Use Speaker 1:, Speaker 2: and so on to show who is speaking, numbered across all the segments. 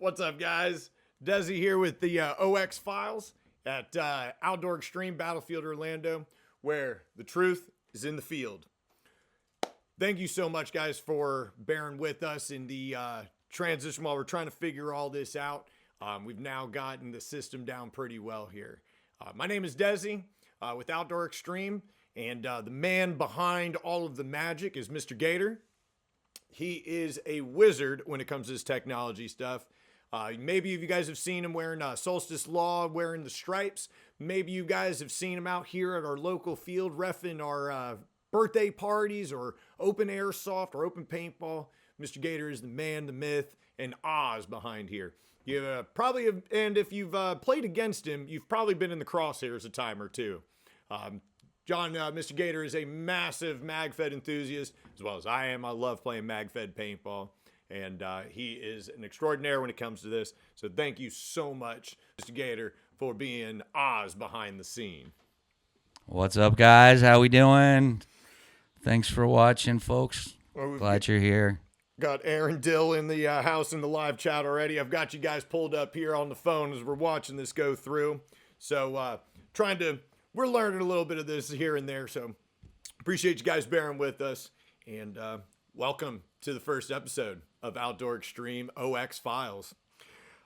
Speaker 1: What's up, guys? Dezi here with the OX Files at Outdoor Extreme Battlefield Orlando, where the truth is in the field. Thank you so much, guys, for bearing with us in the transition while we're trying to figure all this out. We've now gotten the system down pretty well here. My name is Dezi with Outdoor Extreme, and the man behind all of the magic is Mr. Gator. He is a wizard when it comes to this technology stuff. Maybe you guys have seen him wearing Solstice Law, wearing the stripes. Maybe you guys have seen him out here at our local field reffing our birthday parties or open airsoft or open paintball. Mr. Gator is the man, the myth, and Oz behind here. You probably have, and if you've played against him, you've probably been in the crosshairs a time or two. Mr. Gator is a massive MagFed enthusiast, as well as I am. I love playing MagFed paintball, and he is an extraordinaire when it comes to this. So thank you so much, Mr. Gator, for being Oz behind the scene.
Speaker 2: What's up, guys? How we doing? Thanks for watching, folks. Glad you're here.
Speaker 1: Got Aaron Dill in the house in the live chat already. I've got you guys pulled up here on the phone as we're watching this go through. So we're learning a little bit of this here and there. So appreciate you guys bearing with us. And welcome to the first episode of Outdoor Extreme OX Files.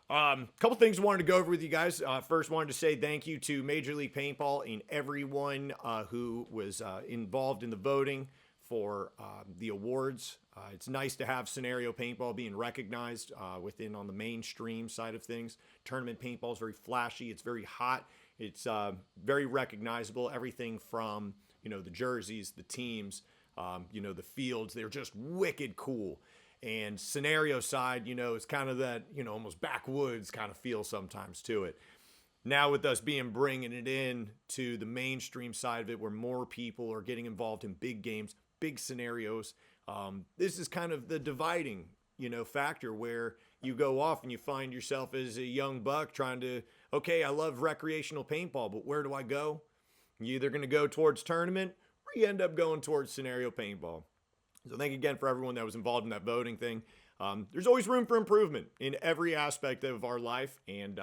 Speaker 1: Couple things I wanted to go over with you guys. First, wanted to say thank you to Major League Paintball and everyone who was involved in the voting for the awards. It's nice to have scenario paintball being recognized within on the mainstream side of things. Tournament paintball is very flashy. It's very hot. It's very recognizable. Everything from, the jerseys, the teams, the fields, they're just wicked cool. And scenario side, it's kind of that, almost backwoods kind of feel sometimes to it. Now with us bringing it in to the mainstream side of it, where more people are getting involved in big games, big scenarios. This is kind of the dividing, factor where you go off and you find yourself as a young buck trying to, okay, I love recreational paintball, but where do I go? You're either going to go towards tournament or you end up going towards scenario paintball. So thank you again for everyone that was involved in that voting thing. There's always room for improvement in every aspect of our life. And,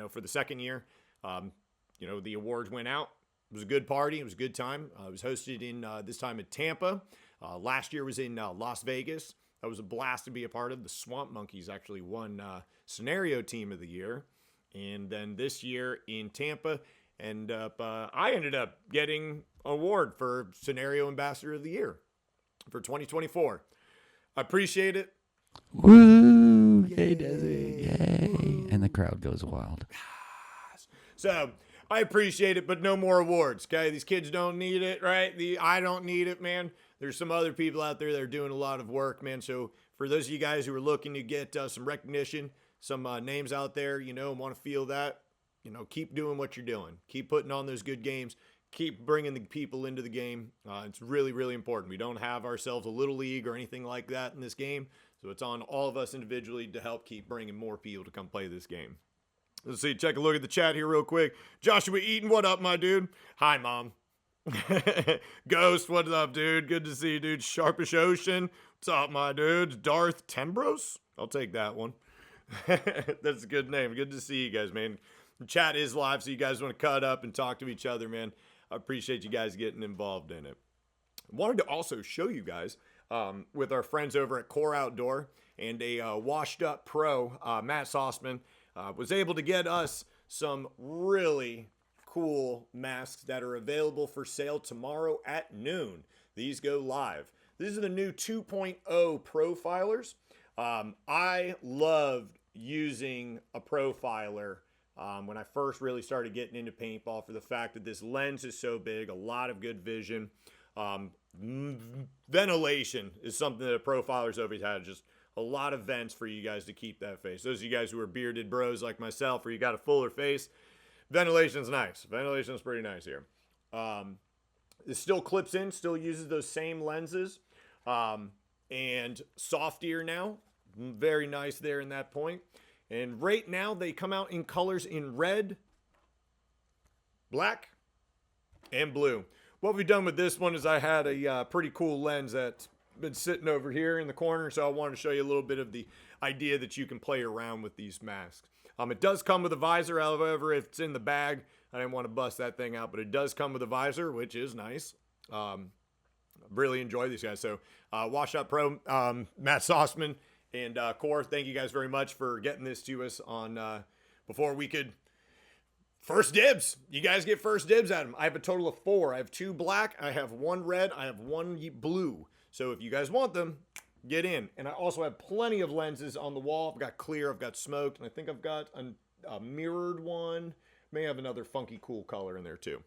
Speaker 1: for the second year, the awards went out. It was a good party. It was a good time. It was hosted in this time in Tampa. Last year was in Las Vegas. That was a blast to be a part of. The Swamp Monkeys actually won Scenario Team of the Year. And then this year in Tampa, I ended up getting an award for Scenario Ambassador of the Year for 2024. I appreciate it.
Speaker 2: Woo! Yay, Dezi! Yay! And the crowd goes wild.
Speaker 1: So I appreciate it, but no more awards. Okay, these kids don't need it, right? I don't need it, man. There's some other people out there that are doing a lot of work, man. So for those of you guys who are looking to get some recognition, some names out there, and want to feel that, keep doing what you're doing. Keep putting on those good games. Keep bringing the people into the game. It's really, really important. We don't have ourselves a little league or anything like that in this game. So it's on all of us individually to help keep bringing more people to come play this game. Let's see. Check a look at the chat here real quick. Joshua Eaton, what up, my dude? Hi, Mom. Ghost, what's up, dude? Good to see you, dude. Sharpish Ocean, what's up, my dude? Darth Tembros? I'll take that one. That's a good name. Good to see you guys, man. The chat is live, so you guys want to cut up and talk to each other, man. I appreciate you guys getting involved in it. I wanted to also show you guys with our friends over at Core Outdoor and a washed up pro, Matt Sossman, was able to get us some really cool masks that are available for sale tomorrow at noon. These go live. These are the new 2.0 profilers. I loved using a profiler when I first really started getting into paintball for the fact that this lens is so big, a lot of good vision. Ventilation is something that a profiler's always had, just a lot of vents for you guys to keep that face. Those of you guys who are bearded bros like myself, or you got a fuller face, ventilation's nice. Ventilation's pretty nice here. It still clips in, still uses those same lenses, and softier now. Very nice there in that point. And right now they come out in colors in red, black, and blue. What we've done with this one is I had a pretty cool lens that been sitting over here in the corner, so I wanted to show you a little bit of the idea that you can play around with these masks. It does come with a visor, however, if it's in the bag. I didn't want to bust that thing out, but it does come with a visor, which is nice. Really enjoy these guys. So, Wash Up Pro, Matt Sauceman, and Core, thank you guys very much for getting this to us on before we could. First dibs. You guys get first dibs at them. I have a total of 4. I have 2 black. I have 1 red. I have 1 blue. So if you guys want them, get in. And I also have plenty of lenses on the wall. I've got clear. I've got smoked. And I think I've got a mirrored one. May have another funky, cool color in there too.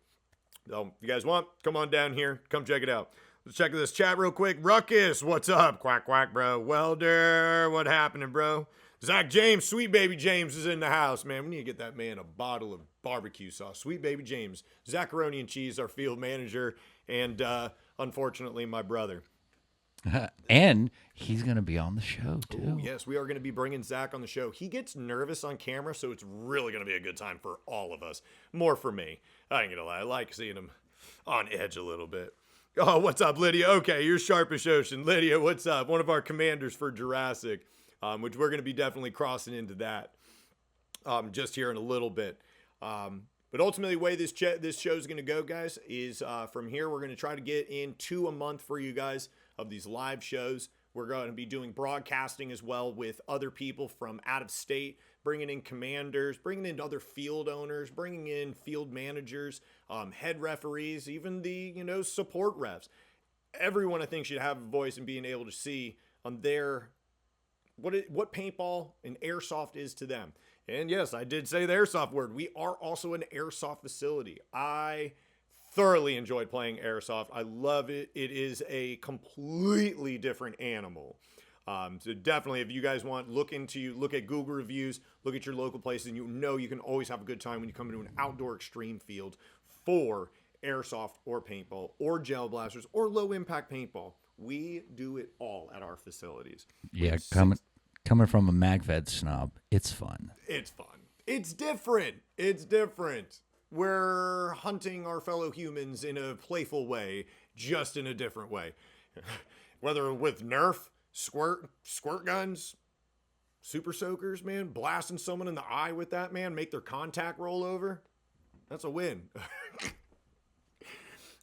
Speaker 1: So if you guys want, come on down here. Come check it out. Let's check this chat real quick. Ruckus, what's up? Quack, quack, bro. Welder, what happening, bro? Zach James, Sweet Baby James is in the house, man. We need to get that man a bottle of barbecue sauce. Sweet Baby James. Zacharoni and Cheese, our field manager, and unfortunately, my brother.
Speaker 2: And he's going to be on the show, too.
Speaker 1: Ooh, yes, we are going to be bringing Zach on the show. He gets nervous on camera, so it's really going to be a good time for all of us. More for me. I ain't going to lie. I like seeing him on edge a little bit. Oh, what's up, Lydia? Okay, you're sharpish ocean. Lydia, what's up? One of our commanders for Jurassic. Which we're going to be definitely crossing into that just here in a little bit. But ultimately, the way this show is going to go, guys, is from here, we're going to try to get in 2 a month for you guys of these live shows. We're going to be doing broadcasting as well with other people from out of state, bringing in commanders, bringing in other field owners, bringing in field managers, head referees, even the, support refs. Everyone, I think, should have a voice in being able to see on their what paintball and airsoft is to them. And yes, I did say the airsoft word. We are also an airsoft facility. I thoroughly enjoyed playing airsoft. I love it. It is a completely different animal. So definitely, if you guys want, look at Google reviews, look at your local places, and you can always have a good time when you come into an outdoor extreme field for airsoft or paintball or gel blasters or low impact paintball. We do it all at our facilities.
Speaker 2: Yeah, coming from a MagVed snob, it's fun.
Speaker 1: It's fun. It's different. It's different. We're hunting our fellow humans in a playful way, just in a different way. Whether with Nerf, squirt guns, super soakers, man, blasting someone in the eye with that, man, make their contact roll over. That's a win.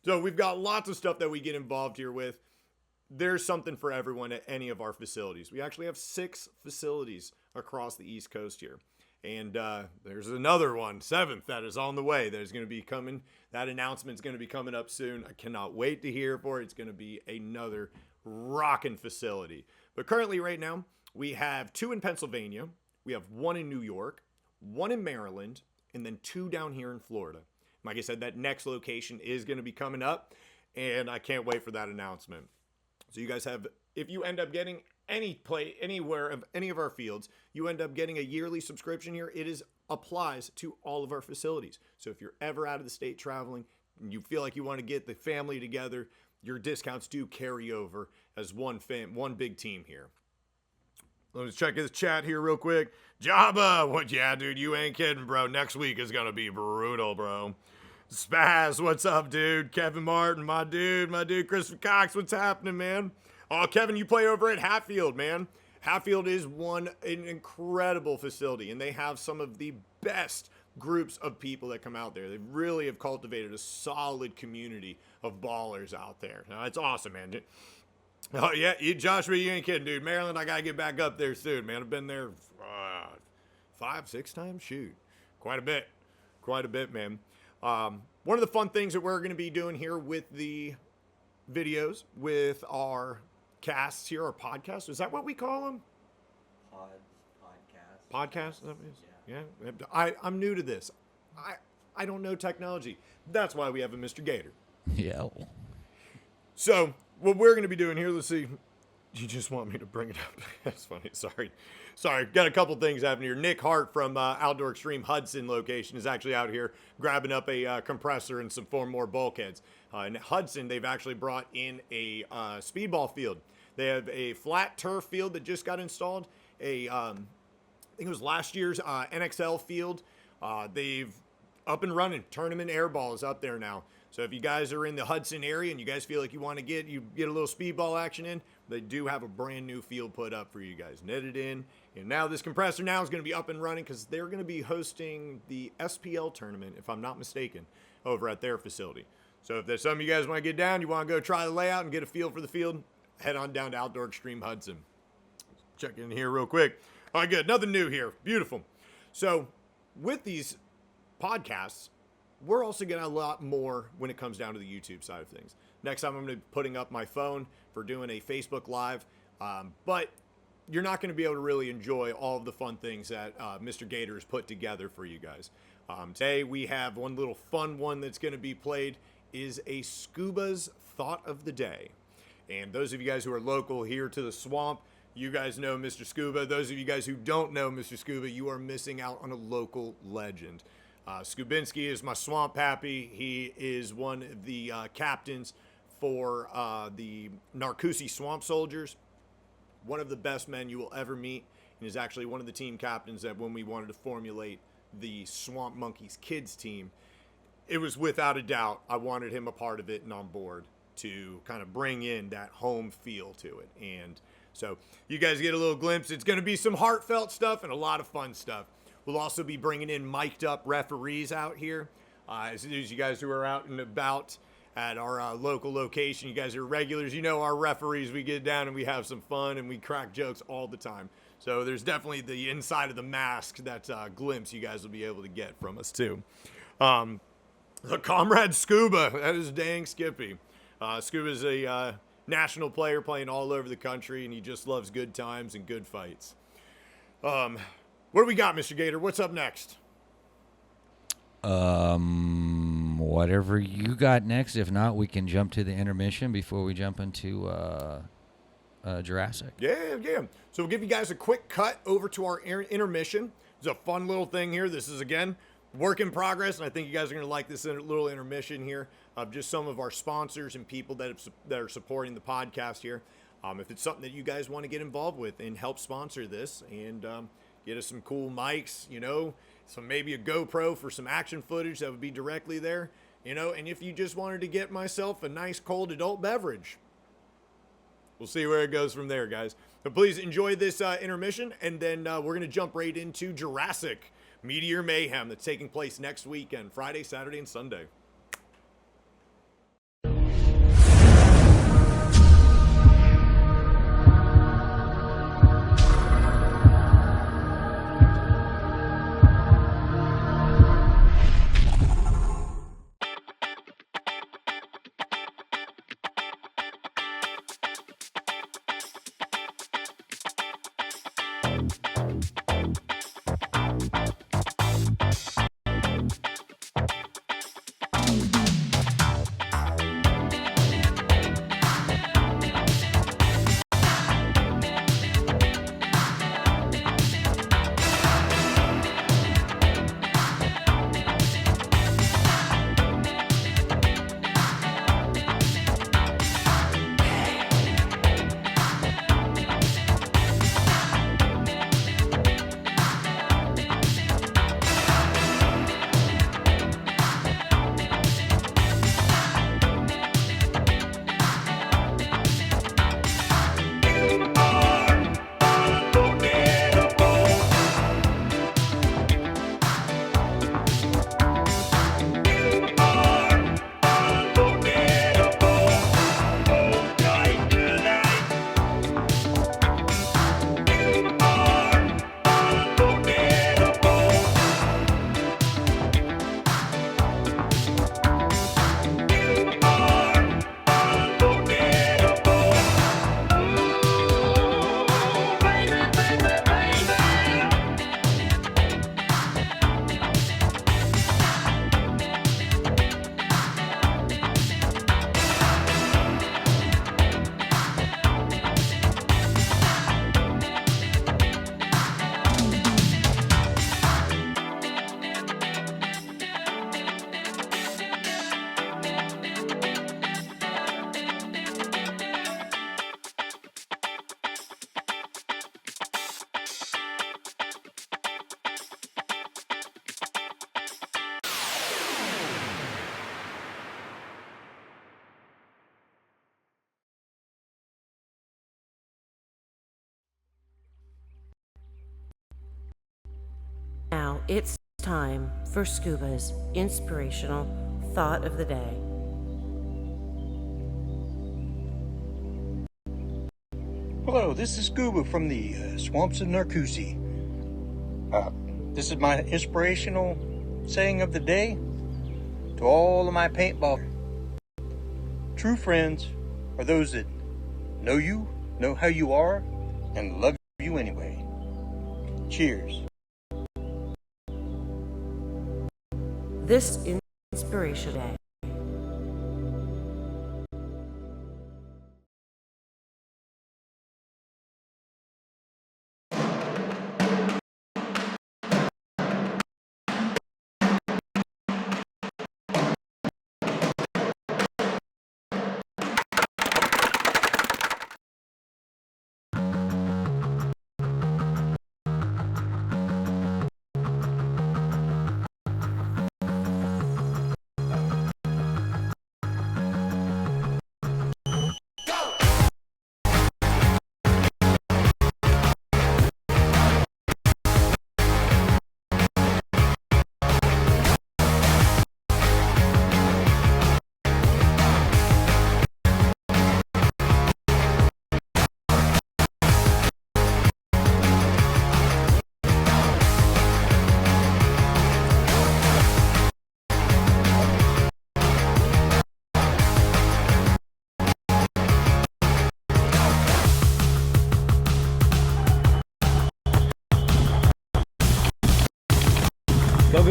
Speaker 1: So we've got lots of stuff that we get involved here with. There's something for everyone at any of our facilities. We actually have 6 facilities across the East Coast here. And there's another one, 7th, that is on the way. That is going to be coming. That announcement's going to be coming up soon. I cannot wait to hear for it. It's going to be another rockin' facility. But currently right now, we have 2 in Pennsylvania. We have 1 in New York, 1 in Maryland, and then 2 down here in Florida. Like I said, that next location is going to be coming up, and I can't wait for that announcement. So you guys have, if you end up getting any play anywhere of any of our fields, you end up getting a yearly subscription here. It applies to all of our facilities. So if you're ever out of the state traveling and you feel like you want to get the family together, your discounts do carry over as one big team here. Let's check his chat here real quick. Jabba, what? Yeah, dude, you ain't kidding, bro. Next week is going to be brutal, bro. Spaz, what's up, dude? Kevin Martin, my dude, Christopher Cox, what's happening, man? Oh, Kevin, you play over at Hatfield, man. Hatfield is an incredible facility, and they have some of the best groups of people that come out there. They really have cultivated a solid community of ballers out there. Now, it's awesome, man. Oh, yeah, Joshua, you ain't kidding, dude. Maryland, I got to get back up there soon, man. I've been there 5-6 times. Shoot, quite a bit, man. One of the fun things that we're going to be doing here with the videos, with our casts here, our podcasts, is that what we call them? Podcasts? Is that what it is? Yeah. I'm new to this. I don't know technology. That's why we have a Mr. Gator.
Speaker 2: Yeah.
Speaker 1: So what we're going to be doing here, let's see. You just want me to bring it up? That's funny. Sorry. Got a couple things happening here. Nick Hart from Outdoor Extreme Hudson location is actually out here grabbing up a compressor and some 4 more bulkheads. In Hudson, they've actually brought in a speedball field. They have a flat turf field that just got installed. I think it was last year's NXL field. They've up and running. Tournament air ball is up there now. So if you guys are in the Hudson area and you guys feel like you want to get a little speedball action in, they do have a brand new field put up for you guys, netted in. And now this compressor now is going to be up and running because they're going to be hosting the SPL tournament, if I'm not mistaken, over at their facility. So if there's something you guys want to get down, you want to go try the layout and get a feel for the field, head on down to Outdoor Extreme Hudson. Check in here real quick. All right, good. Nothing new here. Beautiful. So with these podcasts, we're also getting a lot more when it comes down to the YouTube side of things. Next time I'm going to be putting up my phone for doing a Facebook Live, but you're not going to be able to really enjoy all of the fun things that Mr. Gator has put together for you guys. Today we have one little fun one that's going to be played is a Scuba's Thought of the Day. And those of you guys who are local here to the swamp, you guys know Mr. Scuba. Those of you guys who don't know Mr. Scuba, you are missing out on a local legend. Skubinski is my swamp pappy. He is one of the captains for the Narcoossee Swamp Soldiers. One of the best men you will ever meet, and is actually one of the team captains that when we wanted to formulate the Swamp Monkeys kids team, it was without a doubt I wanted him a part of it and on board to kind of bring in that home feel to it. And so you guys get a little glimpse. It's going to be some heartfelt stuff and a lot of fun stuff. We'll also be bringing in mic'd up referees out here. As you guys who are out and about at our local location, you guys are regulars. You know our referees. We get down and we have some fun and we crack jokes all the time. So there's definitely the inside of the mask, that glimpse you guys will be able to get from us too. The Comrade Scuba, that is dang Skippy. Scuba's a national player playing all over the country, and he just loves good times and good fights. What do we got, Mr. Gator? What's up next?
Speaker 2: Whatever you got next. If not, we can jump to the intermission before we jump into Jurassic.
Speaker 1: Yeah. So we'll give you guys a quick cut over to our intermission. It's a fun little thing here. This is, again, work in progress, and I think you guys are going to like this little intermission here of just some of our sponsors and people that are supporting the podcast here. If it's something that you guys want to get involved with and help sponsor this and get us some cool mics, maybe a GoPro for some action footage that would be directly there, and if you just wanted to get myself a nice cold adult beverage, we'll see where it goes from there, guys. But please enjoy this intermission, and then we're going to jump right into Jurassic Meteor Mayhem that's taking place next weekend, Friday, Saturday, and Sunday.
Speaker 3: It's time for Scuba's inspirational thought of the day.
Speaker 4: Hello, this is Scuba from the swamps of Narcoossee. This is my inspirational saying of the day to all of my paintball. True friends are those that know you, know how you are, and love you anyway. Cheers.
Speaker 3: This inspiration day.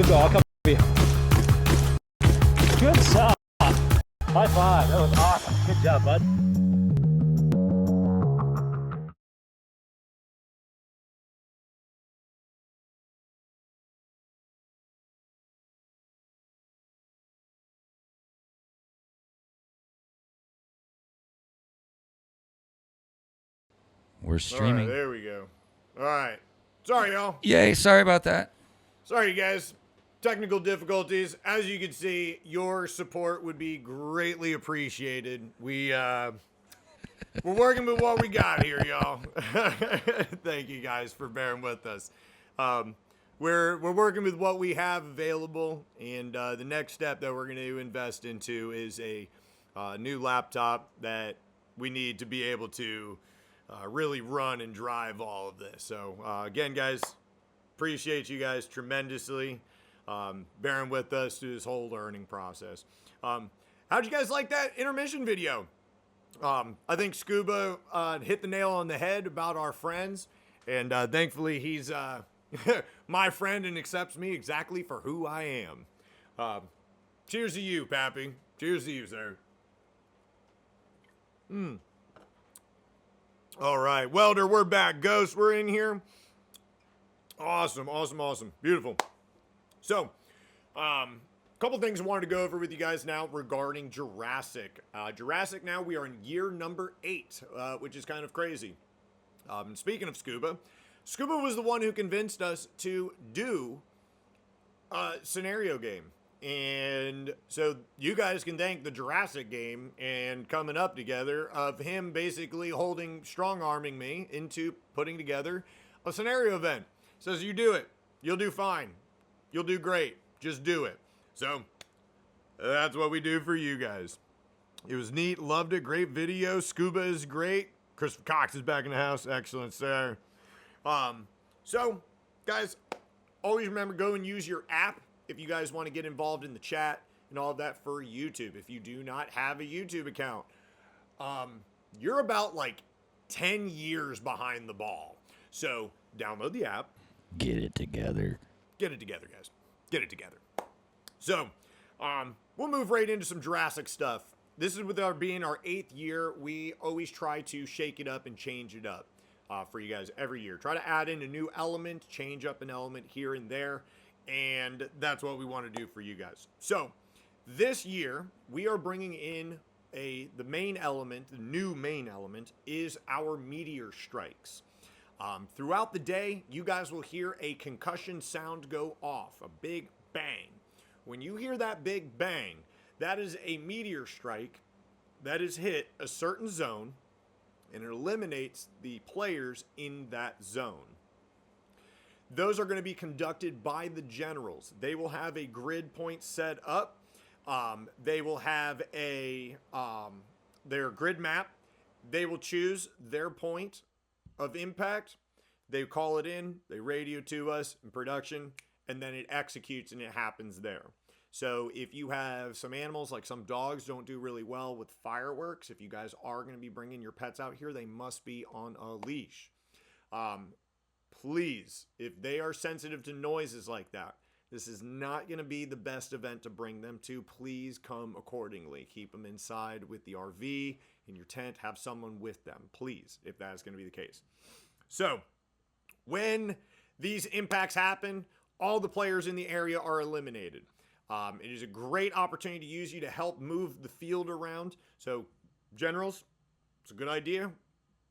Speaker 5: Go. I'll come with you. Good stuff. High five. That was awesome. Good job, bud.
Speaker 2: We're
Speaker 1: All
Speaker 2: streaming.
Speaker 1: right, there we go. All right. Sorry, y'all.
Speaker 2: Yay, sorry about that.
Speaker 1: Sorry, you guys. Technical difficulties. As you can see, your support would be greatly appreciated. We're working with what we got here, y'all. Thank you guys for bearing with us. We're working with what we have available, and the next step that we're going to invest into is a new laptop that we need to be able to really run and drive all of this. So again, guys, appreciate you guys tremendously bearing with us through this whole learning process. How'd you guys like that intermission video? I think Scuba hit the nail on the head about our friends, and thankfully he's my friend and accepts me exactly for who I am. Cheers to you, Pappy. Cheers to you, sir. All right, Welder, we're back. Ghost, we're in here. Awesome. Beautiful. So, couple things I wanted to go over with you guys now regarding Jurassic. Jurassic now, we are in year number 8, which is kind of crazy. Speaking of Scuba was the one who convinced us to do a scenario game. And so you guys can thank the Jurassic game and coming up together of him basically strong-arming me into putting together a scenario event. Says you do it, you'll do fine. You'll do great. Just do it. So that's what we do for you guys. It was neat. Loved it. Great video. Scuba is great. Christopher Cox is back in the house. Excellent, sir. So, guys, always remember, go and use your app if you guys want to get involved in the chat and all of that for YouTube. If you do not have a YouTube account, you're about like 10 years behind the ball. So download the app.
Speaker 2: Get it together.
Speaker 1: Get it together, guys. Get it together. So, we'll move right into some Jurassic stuff. This is with our being our 8th year. We always try to shake it up and change it up for you guys every year. Try to add in a new element, change up an element here and there, and that's what we want to do for you guys. So, this year, we are bringing in the main element, the new main element, is our meteor strikes. Throughout the day, you guys will hear a concussion sound go off, a big bang. When you hear that big bang, that is a meteor strike that has hit a certain zone, and it eliminates the players in that zone. Those are going to be conducted by the generals. They will have a grid point set up. They will have their grid map. They will choose their point of impact. They call it in, they radio to us in production, and then it executes and it happens there. So if you have some animals, like some dogs don't do really well with fireworks, if you guys are going to be bringing your pets out here, they must be on a leash. Please, if they are sensitive to noises like that, this is not going to be the best event to bring them to. Please come accordingly. Keep them inside with the RV, in your tent. Have someone with them, please, if that is going to be the case. So, when these impacts happen, all the players in the area are eliminated. It is a great opportunity to use you to help move the field around. So, generals, it's a good idea.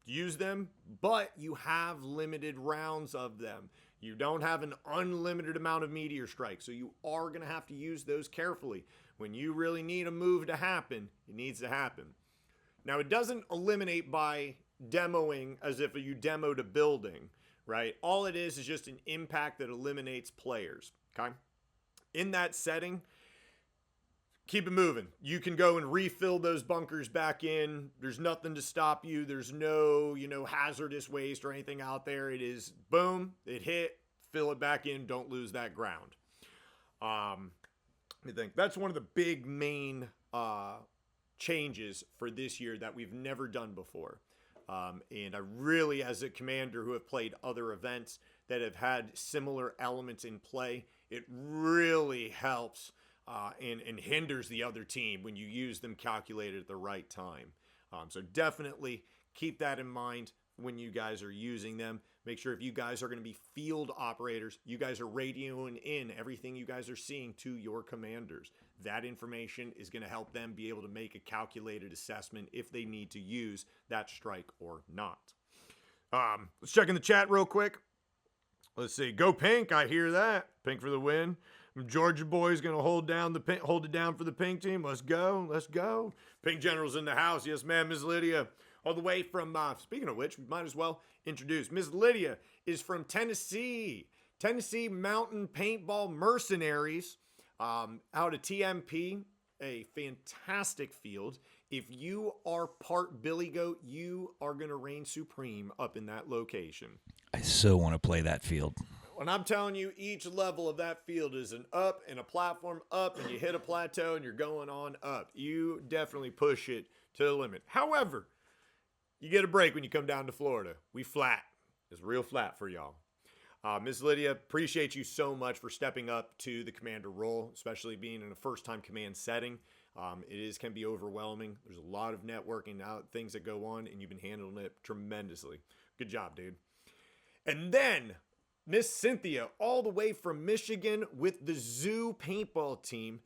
Speaker 1: Use them, but you have limited rounds of them. You don't have an unlimited amount of meteor strikes, so you are going to have to use those carefully. When you really need a move to happen, it needs to happen. Now, it doesn't eliminate by demoing as if you demoed a building, right? All it is just an impact that eliminates players, okay? In that setting, keep it moving. You can go and refill those bunkers back in. There's nothing to stop you. There's no, hazardous waste or anything out there. It is boom, it hit, fill it back in. Don't lose that ground. I think that's one of the big main changes for this year that we've never done before. And I really, as a commander who have played other events that have had similar elements in play, it really helps and hinders the other team when you use them calculated at the right time. So definitely keep that in mind when you guys are using them. Make sure if you guys are going to be field operators, you guys are radioing in everything you guys are seeing to your commanders. That information is going to help them be able to make a calculated assessment if they need to use that strike or not. Let's check in the chat real quick. Let's see. Go Pink. I hear that. Pink for the win. Georgia boy's going to hold it down for the Pink team. Let's go. Let's go. Pink General's in the house. Yes, ma'am, Ms. Lydia. All the way from, speaking of which, we might as well introduce. Ms. Lydia is from Tennessee. Tennessee Mountain Paintball Mercenaries out of TMP. A fantastic field. If you are part Billy Goat, you are going to reign supreme up in that location.
Speaker 2: I so want to play that field.
Speaker 1: And I'm telling you, each level of that field is an up and a platform up, and you hit a plateau and you're going on up. You definitely push it to the limit. However, you get a break when you come down to Florida. We flat. It's real flat for y'all. Ms. Lydia, appreciate you so much for stepping up to the commander role, especially being in a first-time command setting. Can be overwhelming. There's a lot of networking things that go on, and you've been handling it tremendously. Good job, dude. And then Miss Cynthia, all the way from Michigan with the Zoo paintball team.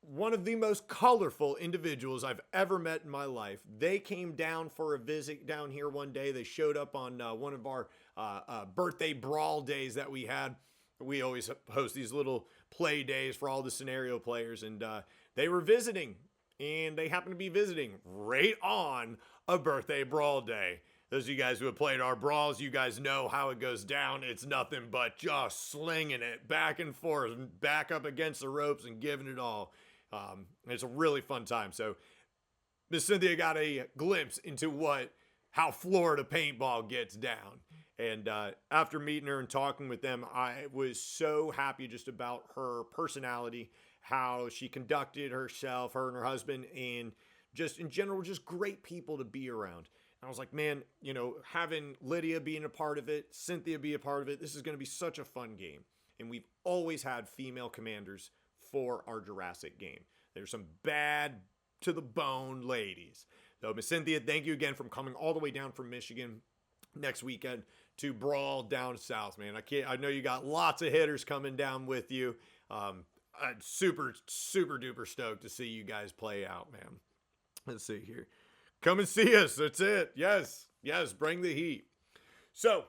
Speaker 1: One of the most colorful individuals I've ever met in my life. They came down for a visit down here one day. They showed up on one of our birthday brawl days that we had. We always host these little play days for all the scenario players. And they were visiting. And they happened to be visiting right on a birthday brawl day. Those of you guys who have played our brawls, you guys know how it goes down. It's nothing but just slinging it back and forth, back up against the ropes and giving it all. It's a really fun time. So Miss Cynthia got a glimpse into how Florida paintball gets down. And after meeting her and talking with them, I was so happy just about her personality, how she conducted herself, her and her husband, and just in general, just great people to be around. I was like, man, having Lydia being a part of it, Cynthia be a part of it, this is going to be such a fun game. And we've always had female commanders for our Jurassic game. There's some bad to the bone ladies. So, Miss Cynthia, thank you again for coming all the way down from Michigan next weekend to brawl down south, man. I know you got lots of hitters coming down with you. I'm super, super duper stoked to see you guys play out, man. Let's see here. Come and see us. That's it. Yes. Bring the heat. So,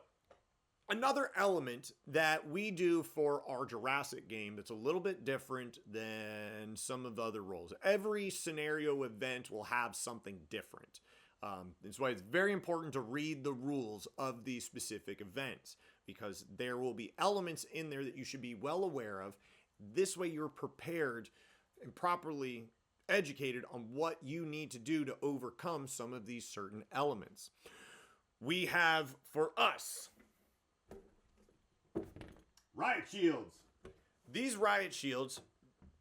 Speaker 1: another element that we do for our Jurassic game that's a little bit different than some of the other roles. Every scenario event will have something different. That's why it's very important to read the rules of these specific events. because there will be elements in there that you should be well aware of. This way you're prepared and properly educated on what you need to do to overcome some of these certain elements. We have, for us, riot shields. These riot shields,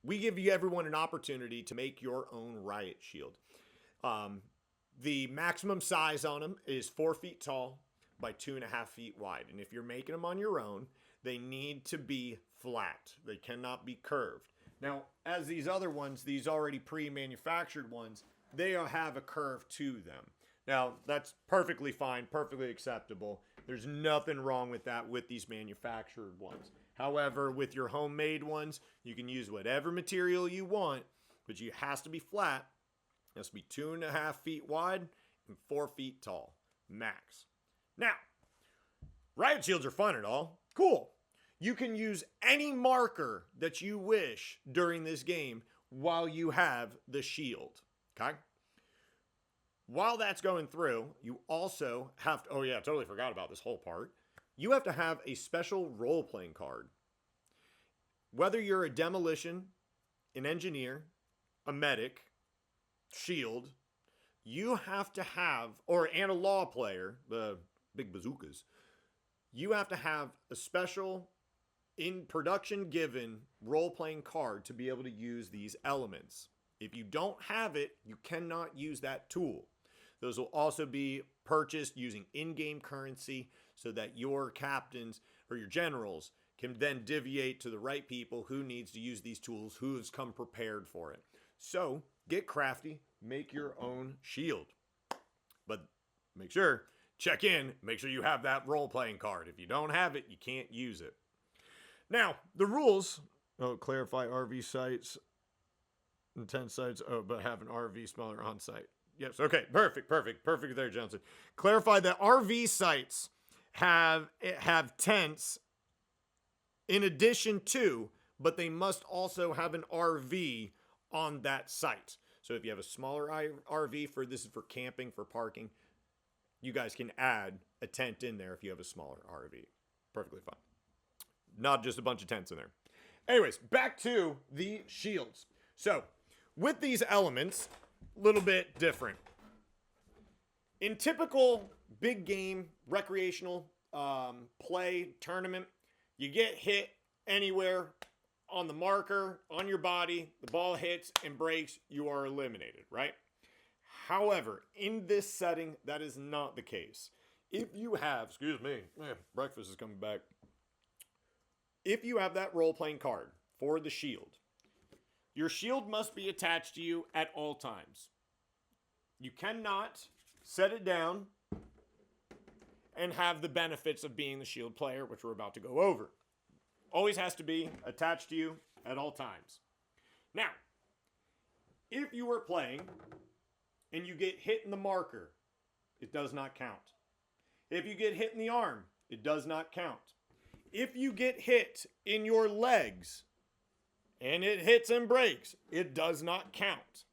Speaker 1: we give you everyone an opportunity to make your own riot shield. The maximum size on them is 4 feet tall by 2.5 feet wide. And if you're making them on your own, they need to be flat. They cannot be curved. Now, as these other ones, these already pre-manufactured ones, they have a curve to them. Now, that's perfectly fine, perfectly acceptable. There's nothing wrong with that with these manufactured ones. However, with your homemade ones, you can use whatever material you want, but it has to be flat. It has to be 2.5 feet wide and 4 feet tall, max. Now, riot shields are fun and all. Cool. You can use any marker that you wish during this game while you have the shield. Okay? While that's going through, you also have to, oh yeah, I totally forgot about this whole part. You have to have a special role-playing card. Whether you're a demolition, an engineer, a medic, shield, you have to have, and a law player, the big bazookas, you have to have a special, in production given, role-playing card to be able to use these elements. If you don't have it, you cannot use that tool. Those will also be purchased using in-game currency so that your captains or your generals can then deviate to the right people who needs to use these tools, who has come prepared for it. So get crafty, make your own shield. But make sure, check in, make sure you have that role-playing card. If you don't have it, you can't use it. Now, the rules, clarify RV sites, intent sites, but have an RV smaller on site. Yes, okay, perfect there, Johnson. Clarify that RV sites have tents in addition to, but they must also have an RV on that site. So if you have a smaller RV, this is for camping, for parking, you guys can add a tent in there if you have a smaller RV. Perfectly fine. Not just a bunch of tents in there. Anyways, back to the shields. So with these elements, a little bit different. In typical big game, recreational play tournament, you get hit anywhere on the marker, on your body, the ball hits and breaks, you are eliminated, right? However, in this setting, that is not the case. If you have, breakfast is coming back. If you have that role-playing card for the shield, your shield must be attached to you at all times. You cannot set it down and have the benefits of being the shield player, which we're about to go over. Always has to be attached to you at all times. Now, if you are playing and you get hit in the marker, it does not count. If you get hit in the arm, it does not count. If you get hit in your legs and it hits and breaks, it does not count.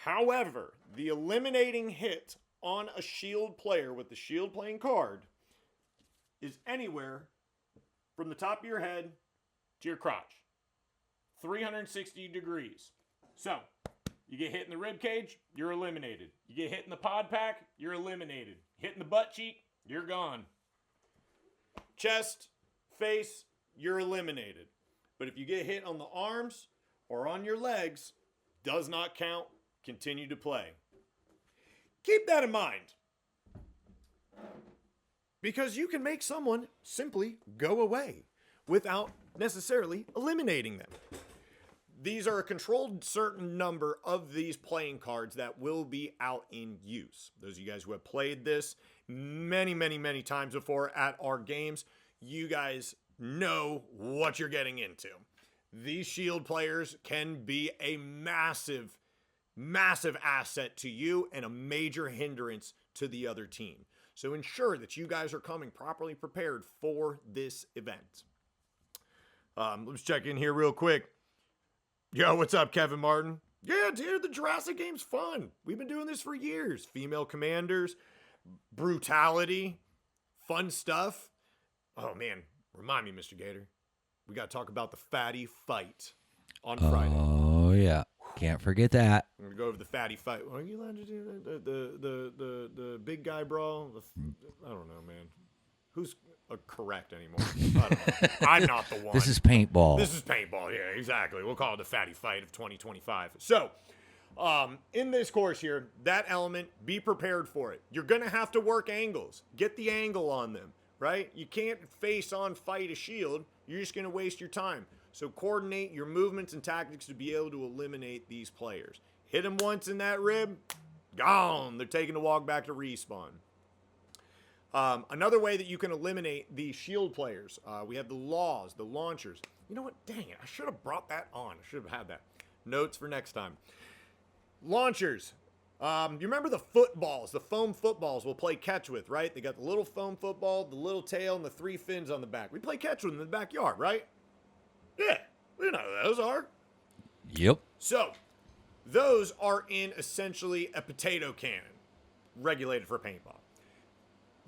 Speaker 1: However, the eliminating hit on a shield player with the shield playing card is anywhere from the top of your head to your crotch. 360 degrees. So, you get hit in the rib cage, you're eliminated. You get hit in the pod pack, you're eliminated. Hit in the butt cheek, you're gone. Chest, face, you're eliminated. But if you get hit on the arms or on your legs, does not count. Continue to play. Keep that in mind. Because you can make someone simply go away without necessarily eliminating them. These are a controlled certain number of these playing cards that will be out in use. Those of you guys who have played this many times before at our games, you guys know what you're getting into. These shield players can be a massive asset to you and a major hindrance to the other team. So ensure that you guys are coming properly prepared for this event. Let's check in here real quick. Yo, what's up, Kevin Martin? Yeah, dude, the Jurassic game's fun. We've been doing this for years. Female commanders, brutality, fun stuff. Oh, man. Remind me, Mr. Gator. We got to talk about the fatty fight on Friday.
Speaker 2: Oh, yeah. Can't forget that.
Speaker 1: I'm going to go over the fatty fight. Are you allowed to do the big guy brawl? I don't know, man. Who's correct anymore? I don't know. I'm not the one.
Speaker 2: This is paintball.
Speaker 1: This is paintball. Yeah, exactly. We'll call it the fatty fight of 2025. So, in this course here, that element, be prepared for it. You're going to have to work angles. Get the angle on them, right? You can't face on fight a shield. You're just going to waste your time. So coordinate your movements and tactics to be able to eliminate these players. Hit them once in that rib, gone. They're taking a walk back to respawn. Another way that you can eliminate the shield players, we have the laws, the launchers. You know what? Dang it. I should have brought that on. I should have had that. Notes for next time. Launchers. You remember the footballs, the foam footballs we'll play catch with, right? They got the little foam football, the little tail, and the 3 fins on the back. We play catch with them in the backyard, right? Yeah, we know what those are.
Speaker 2: Yep.
Speaker 1: So, those are in essentially a potato cannon, regulated for paintball.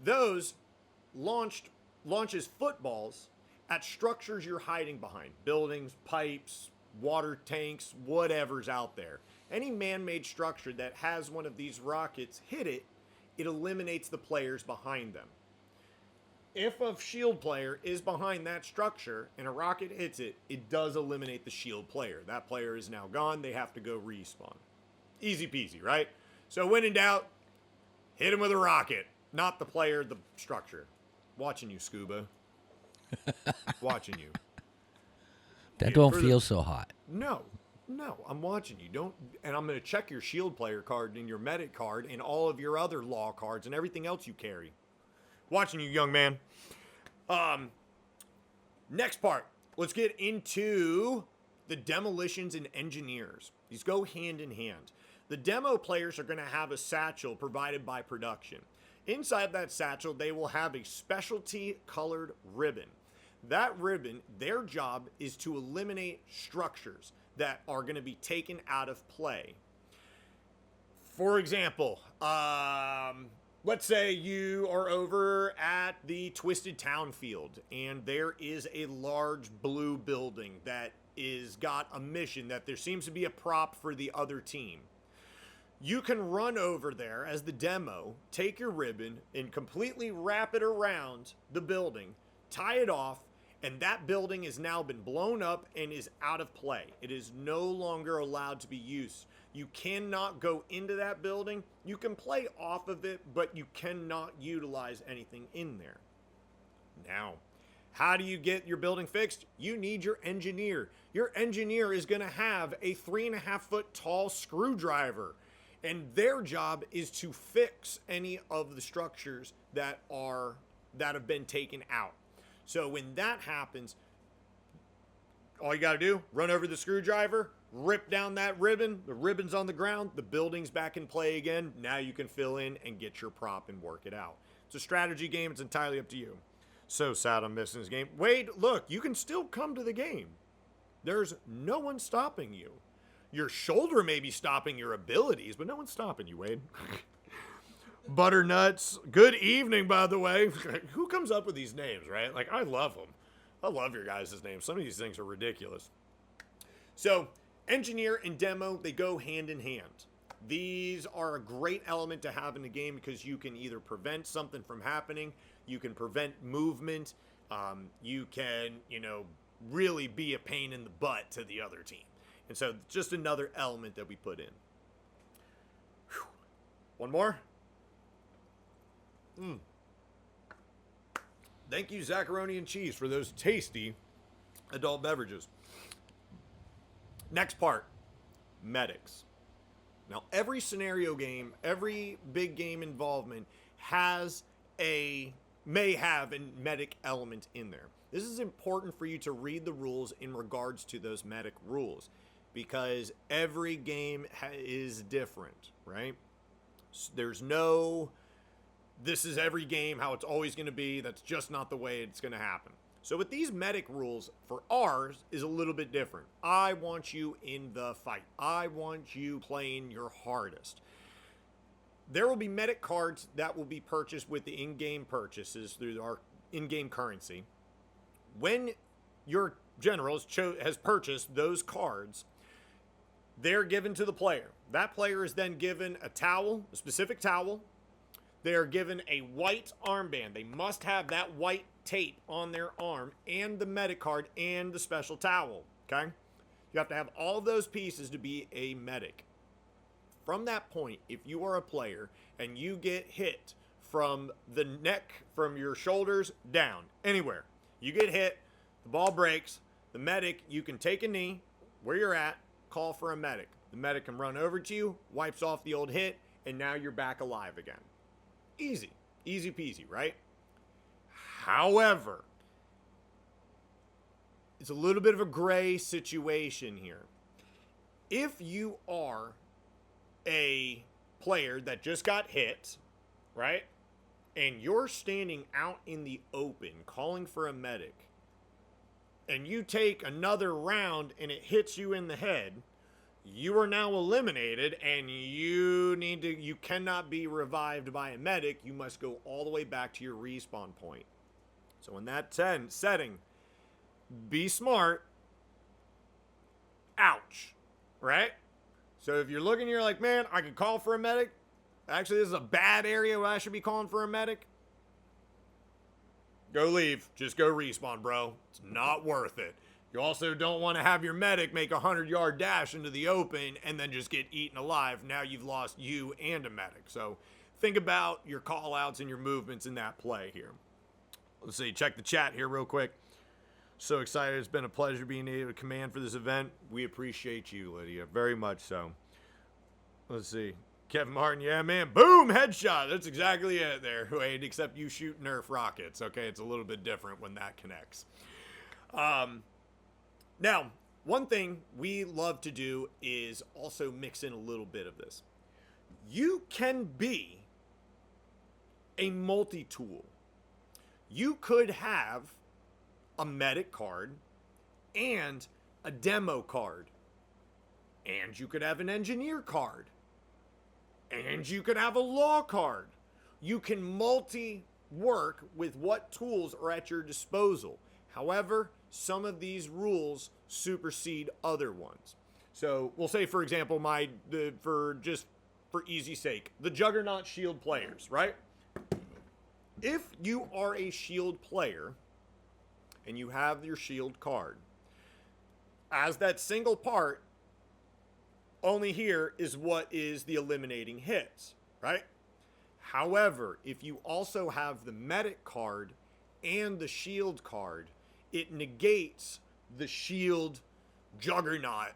Speaker 1: Those launches footballs at structures you're hiding behind. Buildings, pipes, water tanks, whatever's out there. Any man-made structure that has one of these rockets hit it, it eliminates the players behind them. If a shield player is behind that structure and a rocket hits it, it does eliminate the shield player. That player is now gone. They have to go respawn. Easy peasy, right? So when in doubt, hit him with a rocket. Not the player, the structure. Watching you, Scuba. Watching you.
Speaker 2: That don't feel so hot.
Speaker 1: No, I'm watching you. Don't, and I'm going to check your shield player card and your medic card and all of your other law cards and everything else you carry. Watching you, young man. Next part. Let's get into the demolitions and engineers. These go hand in hand. The demo players are going to have a satchel provided by production. Inside that satchel, they will have a specialty colored ribbon. That ribbon, their job is to eliminate structures that are going to be taken out of play. For example, let's say you are over at the Twisted Town field and there is a large blue building that is got a mission that there seems to be a prop for the other team. You can run over there as the demo, take your ribbon and completely wrap it around the building, tie it off, and that building has now been blown up and is out of play. It is no longer allowed to be used. You cannot go into that building. You can play off of it, but you cannot utilize anything in there. Now, how do you get your building fixed? You need your engineer. Your engineer is going to have a 3.5-foot tall screwdriver, and their job is to fix any of the structures that have been taken out. So when that happens, all you got to do, run over the screwdriver, rip down that ribbon, the ribbon's on the ground, the building's back in play again. Now you can fill in and get your prop and work it out. It's a strategy game. It's entirely up to you. So sad I'm missing this game. Wade, look, you can still come to the game. There's no one stopping you. Your shoulder may be stopping your abilities, but no one's stopping you, Wade. Butternuts. Good evening, by the way. Who comes up with these names, right? Like, I love them. I love your guys' names. Some of these things are ridiculous. So, engineer and demo, they go hand in hand. These are a great element to have in the game because you can either prevent something from happening, you can prevent movement, you can, really be a pain in the butt to the other team. And so, just another element that we put in. Whew. One more. Thank you, Zaccaroni and Cheese, for those tasty adult beverages. Next part, medics. Now, every scenario game, every big game involvement may have a medic element in there. This is important for you to read the rules in regards to those medic rules because every game is different, right? There's no, this is every game, how it's always going to be. That's just not the way it's going to happen. So with these medic rules, for ours, is a little bit different. I want you in the fight. I want you playing your hardest. There will be medic cards that will be purchased with the in-game purchases through our in-game currency. When your general has purchased those cards, they're given to the player. That player is then given a towel, a specific towel. They are given a white armband. They must have that white tape on their arm and the medic card and the special towel, okay? You have to have all of those pieces to be a medic. From that point, if you are a player and you get hit from the neck, from your shoulders down, anywhere, you get hit, the ball breaks, the medic, you can take a knee where you're at, call for a medic. The medic can run over to you, wipes off the old hit, and now you're back alive again. Easy. Easy peasy, right? However, it's a little bit of a gray situation here. If you are a player that just got hit, right? And you're standing out in the open calling for a medic, and you take another round and it hits you in the head, you are now eliminated, and you cannot be revived by a medic. You must go all the way back to your respawn point. So in that setting, be smart. Ouch. Right? So if you're looking, you're like, man, I could call for a medic. Actually, this is a bad area where I should be calling for a medic. Go leave. Just go respawn, bro. It's not worth it. You also don't want to have your medic make a 100-yard dash into the open and then just get eaten alive. Now you've lost you and a medic. So think about your call-outs and your movements in that play here. Let's see. Check the chat here real quick. So excited. It's been a pleasure being able to command for this event. We appreciate you, Lydia. Very much so. Let's see. Kevin Martin, yeah, man. Boom! Headshot. That's exactly it there, Wade, except you shoot Nerf rockets. Okay, it's a little bit different when that connects. Now, one thing we love to do is also mix in a little bit of this. You can be a multi-tool. You could have a medic card and a demo card. And you could have an engineer card. And you could have a law card. You can multi-work with what tools are at your disposal. However, some of these rules supersede other ones. So we'll say, for example, for easy sake, the Juggernaut Shield players, right? If you are a Shield player and you have your Shield card, as that single part, only here is what is the eliminating hits, right? However, if you also have the medic card and the shield card, it negates the shield juggernaut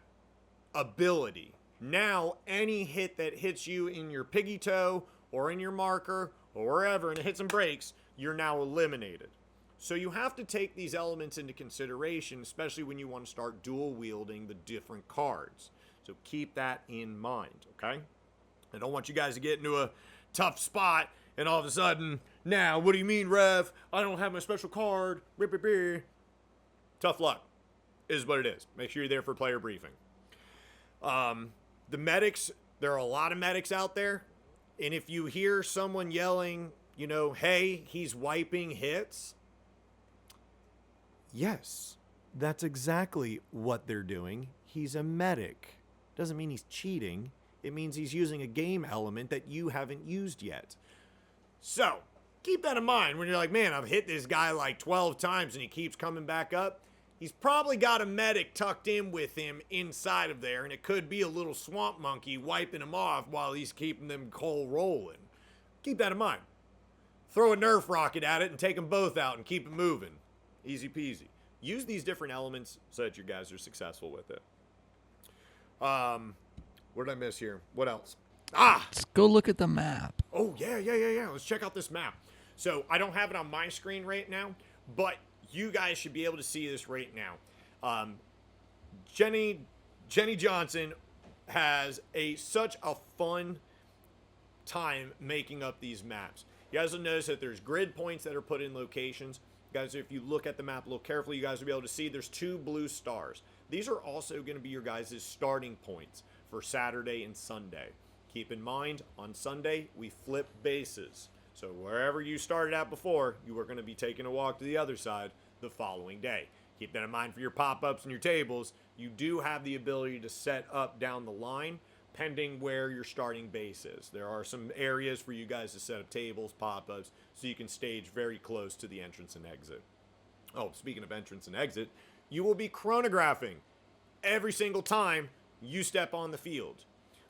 Speaker 1: ability. Now, any hit that hits you in your piggy toe or in your marker or wherever and it hits and breaks, you're now eliminated. So you have to take these elements into consideration, especially when you want to start dual wielding the different cards. So keep that in mind, okay? I don't want you guys to get into a tough spot and all of a sudden, now, what do you mean, Rev? I don't have my special card. Tough luck is what it is. Make sure you're there for player briefing. The medics, there are a lot of medics out there. And if you hear someone yelling, hey, he's wiping hits. Yes, that's exactly what they're doing. He's a medic. Doesn't mean he's cheating. It means he's using a game element that you haven't used yet. So, keep that in mind when you're like, man, I've hit this guy like 12 times and he keeps coming back up. He's probably got a medic tucked in with him inside of there, and it could be a little swamp monkey wiping him off while he's keeping them coal rolling. Keep that in mind. Throw a Nerf rocket at it and take them both out and keep it moving. Easy peasy. Use these different elements so that you guys are successful with it. What did I miss here? What else?
Speaker 2: Let's go look at the map.
Speaker 1: Oh, yeah. Let's check out this map. So I don't have it on my screen right now, but you guys should be able to see this right now. Jenny Johnson has such a fun time making up these maps. You guys will notice that there's grid points that are put in locations. Guys, if you look at the map a little carefully, you guys will be able to see there's 2 blue stars. These are also going to be your guys' starting points for Saturday and Sunday. Keep in mind, on Sunday, we flip bases. So wherever you started at before, you are going to be taking a walk to the other side the following day. Keep that in mind for your pop-ups and your tables. You do have the ability to set up down the line pending where your starting base is. There are some areas for you guys to set up tables, pop-ups, so you can stage very close to the entrance and exit. Oh, speaking of entrance and exit, you will be chronographing every single time you step on the field.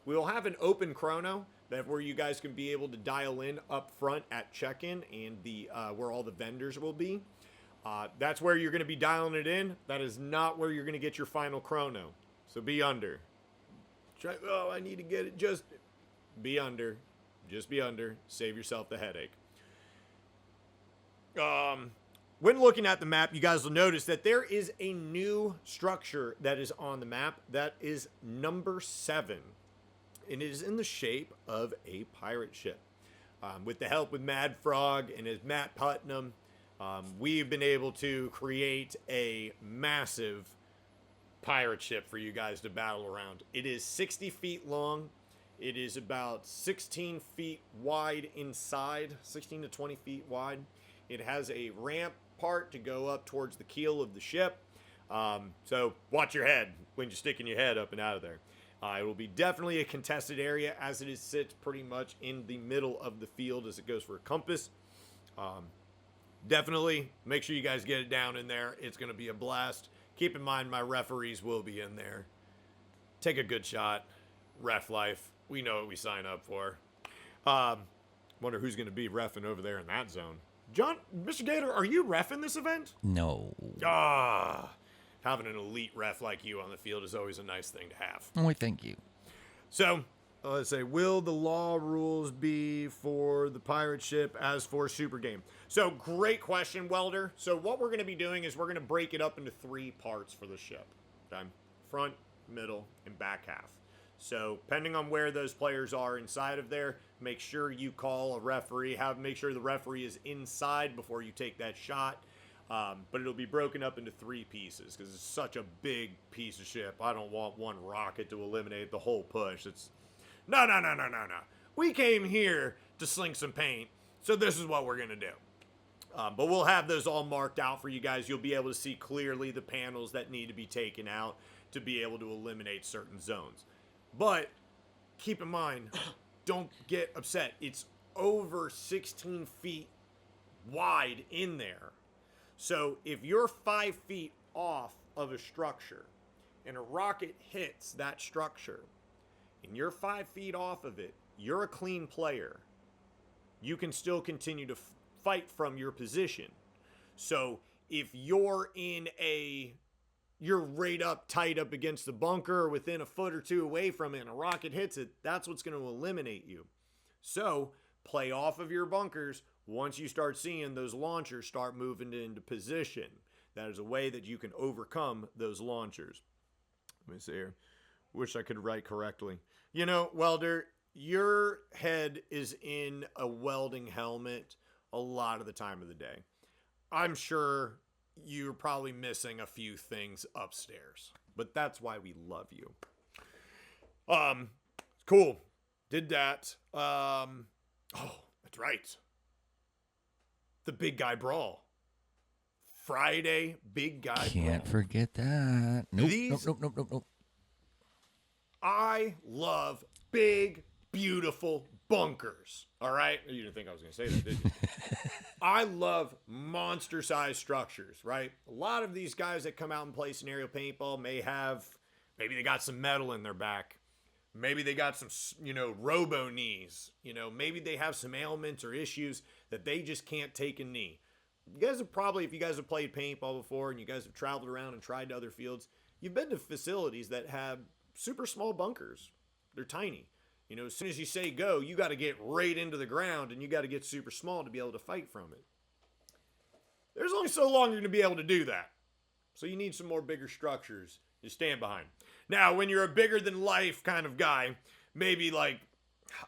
Speaker 1: We will have an open chrono that where you guys can be able to dial in up front at check-in and the where all the vendors will be. That's where you're going to be dialing it in. That is not where you're going to get your final chrono. So be under. Oh, I need to get it. Just be under. Just be under. Save yourself the headache. When looking at the map, you guys will notice that there is a new structure that is on the map. That is number 7. And it is in the shape of a pirate ship. With the help of Mad Frog and his Matt Putnam, we've been able to create a massive pirate ship for you guys to battle around. It is 60 feet long. It is about 16 feet wide inside, 16 to 20 feet wide. It has a ramp part to go up towards the keel of the ship. So watch your head when you're sticking your head up and out of there. It will be definitely a contested area as it sits pretty much in the middle of the field as it goes for a compass. Definitely make sure you guys get it down in there. It's going to be a blast. Keep in mind my referees will be in there. Take a good shot. Ref life. We know what we sign up for. Wonder who's going to be reffing over there in that zone. John, Mr. Gator, are you reffing this event?
Speaker 2: No.
Speaker 1: Having an elite ref like you on the field is always a nice thing to have.
Speaker 2: Why, thank you.
Speaker 1: So, let's say, will the law rules be for the pirate ship as for Super Game? So, great question, Welder. So, what we're going to be doing is we're going to break it up into 3 parts for the ship. Okay? Front, middle, and back half. So, depending on where those players are inside of there, make sure you call a referee. Make sure the referee is inside before you take that shot. But it'll be broken up into 3 pieces because it's such a big piece of ship. I don't want one rocket to eliminate the whole push. It's no. We came here to sling some paint, so this is what we're going to do. But we'll have those all marked out for you guys. You'll be able to see clearly the panels that need to be taken out to be able to eliminate certain zones. But keep in mind, don't get upset. It's over 16 feet wide in there. So if you're 5 feet off of a structure and a rocket hits that structure and you're 5 feet off of it, you're a clean player. You can still continue to fight from your position. So if you're you're right up tight up against the bunker or within a foot or 2 away from it and a rocket hits it, that's what's going to eliminate you. So play off of your bunkers. Once you start seeing those launchers start moving into position, that is a way that you can overcome those launchers. Let me see here. Wish I could write correctly. You know, Welder, your head is in a welding helmet a lot of the time of the day. I'm sure you're probably missing a few things upstairs, but that's why we love you. Cool. Did that. Oh, that's right. The Big Guy Brawl. Friday, Big Guy Brawl.
Speaker 2: Can't forget that. Nope.
Speaker 1: I love big, beautiful bunkers. All right? You didn't think I was going to say that, did you? I love monster-sized structures, right? A lot of these guys that come out and play scenario paintball maybe they got some metal in their back. Maybe they got some, robo knees. Maybe they have some ailments or issues that they just can't take a knee. You guys have probably, if you guys have played paintball before and you guys have traveled around and tried to other fields, you've been to facilities that have super small bunkers. They're tiny. As soon as you say go, you got to get right into the ground and you got to get super small to be able to fight from it. There's only so long you're going to be able to do that. So you need some more bigger structures you stand behind. Now, when you're a bigger than life kind of guy, maybe like,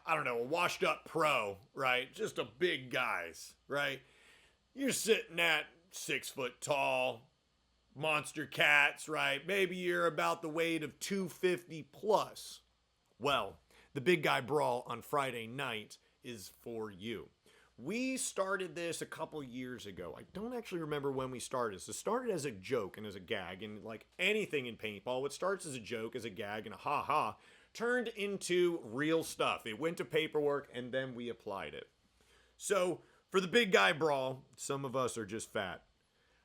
Speaker 1: I don't know, a washed up pro, right? Just a big guys, right? You're sitting at 6 foot tall, monster cats, right? Maybe you're about the weight of 250 plus. Well, the Big Guy Brawl on Friday night is for you. We started this a couple years ago. I don't actually remember when we started this. It started as a joke and as a gag, and like anything in paintball, what starts as a joke, as a gag, and a ha-ha, turned into real stuff. It went to paperwork, and then we applied it. So, for the big guy brawl, some of us are just fat.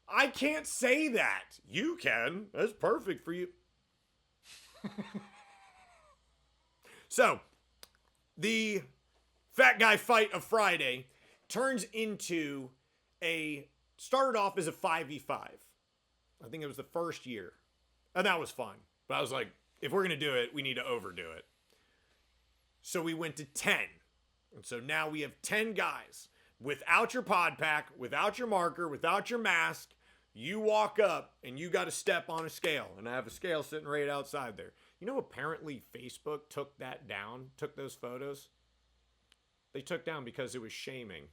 Speaker 1: I can't say that. You can. That's perfect for you. So, the fat guy fight of Friday turns into started off as a 5v5. I think it was the first year. And that was fun. But I was like, if we're going to do it, we need to overdo it. So we went to 10. And so now we have 10 guys. Without your pod pack, without your marker, without your mask, you walk up and you got to step on a scale. And I have a scale sitting right outside there. You know, apparently Facebook took that down, took those photos. They took down because it was shaming.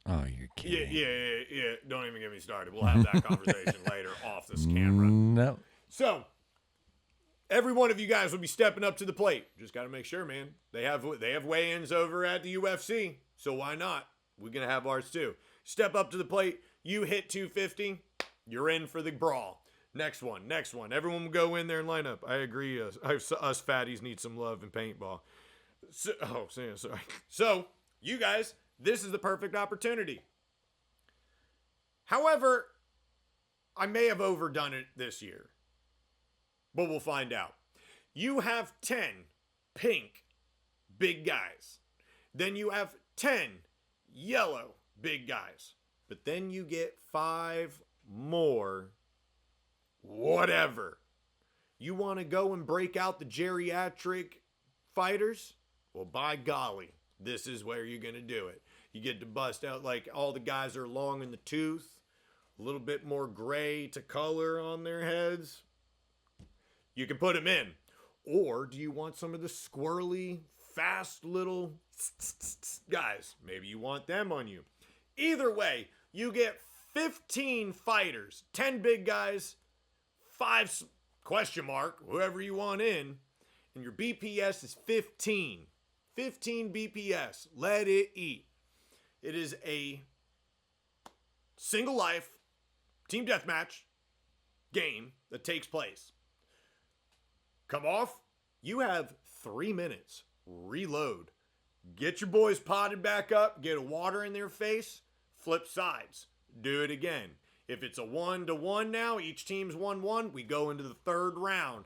Speaker 2: Oh, you're kidding.
Speaker 1: Yeah. Don't even get me started. We'll have that conversation later off this camera.
Speaker 2: No.
Speaker 1: So, every one of you guys will be stepping up to the plate. Just got to make sure, man. They have weigh-ins over at the UFC, so why not? We're going to have ours too. Step up to the plate. You hit 250, you're in for the brawl. Next one. Everyone will go in there and line up. I agree. Us fatties need some love in paintball. Sorry. So, you guys, this is the perfect opportunity. However, I may have overdone it this year, but we'll find out. You have 10 pink big guys. Then you have 10 yellow big guys. But then you get 5 more whatever. You want to go and break out the geriatric fighters? Well, by golly, this is where you're going to do it. You get to bust out, like, all the guys are long in the tooth, a little bit more gray to color on their heads. You can put them in. Or do you want some of the squirrely, fast little guys? Maybe you want them on you. Either way, you get 15 fighters, 10 big guys, 5 question mark, whoever you want in, and your BPS is 15. 15 BPS. Let it eat. It is a single life team deathmatch game that takes place. Come off. You have 3 minutes. Reload. Get your boys potted back up. Get a water in their face. Flip sides. Do it again. If it's a 1-1 now, each team's 1-1, we go into the third round.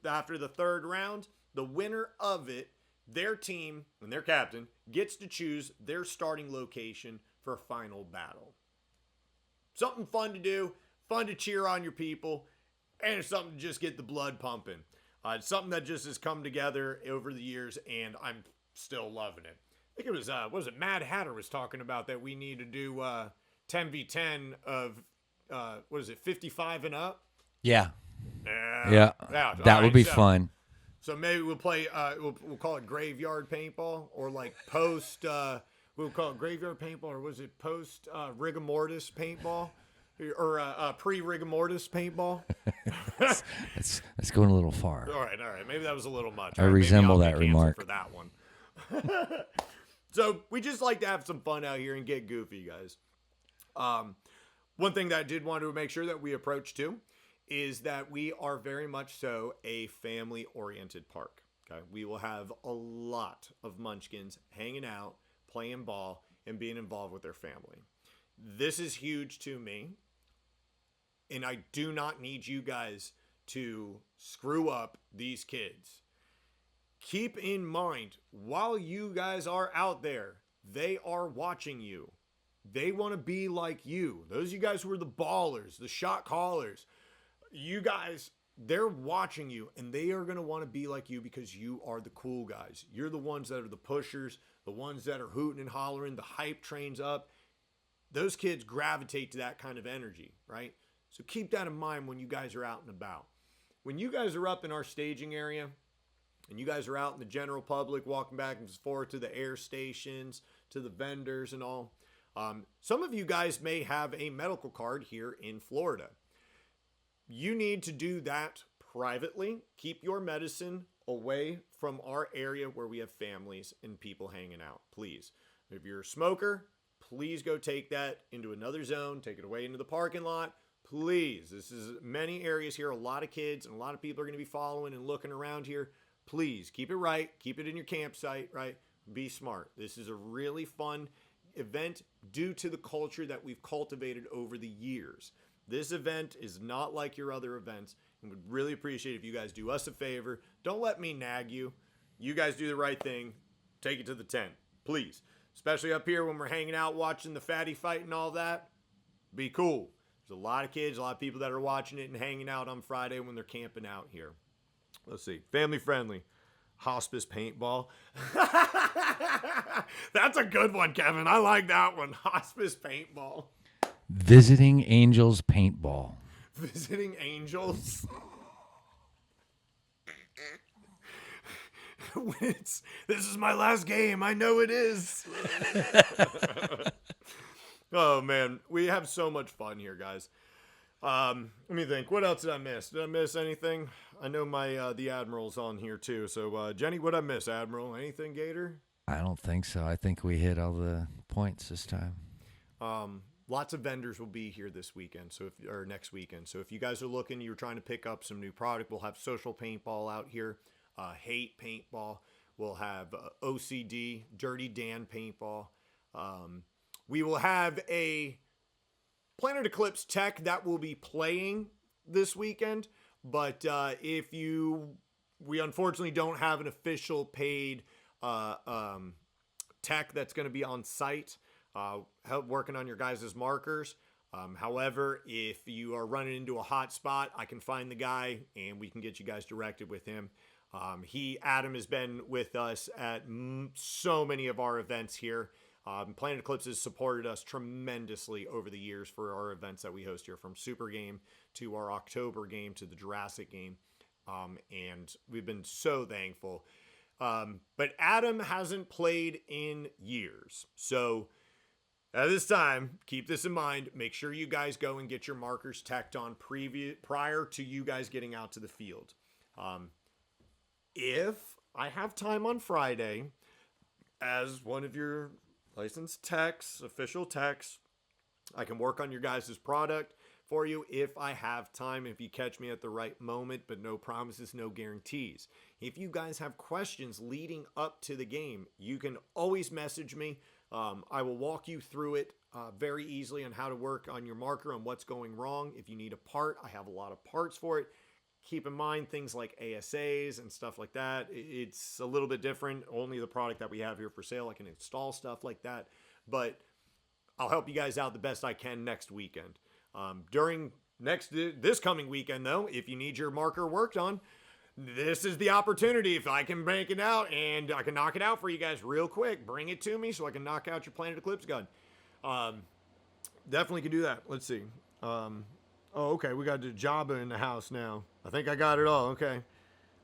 Speaker 1: After the third round, the winner of it, their team and their captain, gets to choose their starting location for a final battle. Something fun to do, fun to cheer on your people, and it's something to just get the blood pumping. It's something that just has come together over the years, and I'm still loving it. I think it was Mad Hatter was talking about that we need to do 10v10 of, 55 and up?
Speaker 2: Yeah.
Speaker 1: Yeah.
Speaker 2: That would be fun.
Speaker 1: So maybe we'll play, we'll call it graveyard paintball, or like post, we'll call it graveyard paintball, or was it post rigor mortis paintball? Or pre-rigor mortis paintball?
Speaker 2: That's going a little far.
Speaker 1: All right. Maybe that was a little much.
Speaker 2: I resemble that remark.
Speaker 1: For that one. So we just like to have some fun out here and get goofy, guys. One thing that I did want to make sure that we approach too is that we are very much so a family-oriented park. Okay, we will have a lot of munchkins hanging out, playing ball, and being involved with their family. This is huge to me, and I do not need you guys to screw up these kids. Keep in mind, while you guys are out there, they are watching you. They want to be like you. Those of you guys who are the ballers, the shot callers, you guys, they're watching you, and they are going to want to be like you because you are the cool guys. You're the ones that are the pushers, the ones that are hooting and hollering, the hype trains up. Those kids gravitate to that kind of energy, right? So keep that in mind when you guys are out and about. When you guys are up in our staging area, and you guys are out in the general public, walking back and forth to the air stations, to the vendors and all, some of you guys may have a medical card here in Florida. You need to do that privately. Keep your medicine away from our area where we have families and people hanging out, please. If you're a smoker, please go take that into another zone, take it away into the parking lot. Please, this is many areas here, a lot of kids and a lot of people are going to be following and looking around here. Please keep it right. Keep it in your campsite, right? Be smart. This is a really fun event due to the culture that we've cultivated over the years. This event is not like your other events, and would really appreciate if you guys do us a favor. Don't let me nag you. You guys do the right thing. Take it to the tent, please. Especially up here when we're hanging out watching the fatty fight and all that. Be cool. There's a lot of kids, a lot of people that are watching it and hanging out on Friday when they're camping out here. Let's see. Family friendly. Hospice paintball. That's a good one, Kevin. I like that one. Hospice paintball.
Speaker 2: Visiting Angels paintball.
Speaker 1: Visiting Angels. This is my last game. I know it is. Oh, man. We have so much fun here, guys. Let me think. What else did I miss? Did I miss anything? I know the Admiral's on here, too. So, Jenny, what did I miss, Admiral? Anything, Gator?
Speaker 2: I don't think so. I think we hit all the points this time.
Speaker 1: Lots of vendors will be here this weekend, or next weekend. So if you guys are looking, you're trying to pick up some new product, we'll have social paintball out here, hate paintball. We'll have OCD, Dirty Dan paintball. We will have a Planet Eclipse tech that will be playing this weekend, but we unfortunately don't have an official paid tech that's going to be on site. Working on your guys' markers. However, if you are running into a hot spot, I can find the guy and we can get you guys directed with him. Adam has been with us at so many of our events here. Planet Eclipse has supported us tremendously over the years for our events that we host here, from Super Game to our October game to the Jurassic game. And we've been so thankful. But Adam hasn't played in years. So at this time, keep this in mind. Make sure you guys go and get your markers tacked on prior to you guys getting out to the field. If I have time on Friday, as one of your licensed techs, official techs, I can work on your guys' product for you if I have time, if you catch me at the right moment, but no promises, no guarantees. If you guys have questions leading up to the game, you can always message me. I will walk you through it very easily on how to work on your marker, on what's going wrong. If you need a part, I have a lot of parts for it. Keep in mind things like ASAs and stuff like that. It's a little bit different. Only the product that we have here for sale, I can install stuff like that. But I'll help you guys out the best I can next weekend. During this coming weekend, though, if you need your marker worked on, this is the opportunity. If I can bank it out and I can knock it out for you guys real quick, bring it to me so I can knock out your Planet Eclipse gun. Definitely can do that. Let's see. Okay. We got Jabba in the house now. I think I got it all. Okay.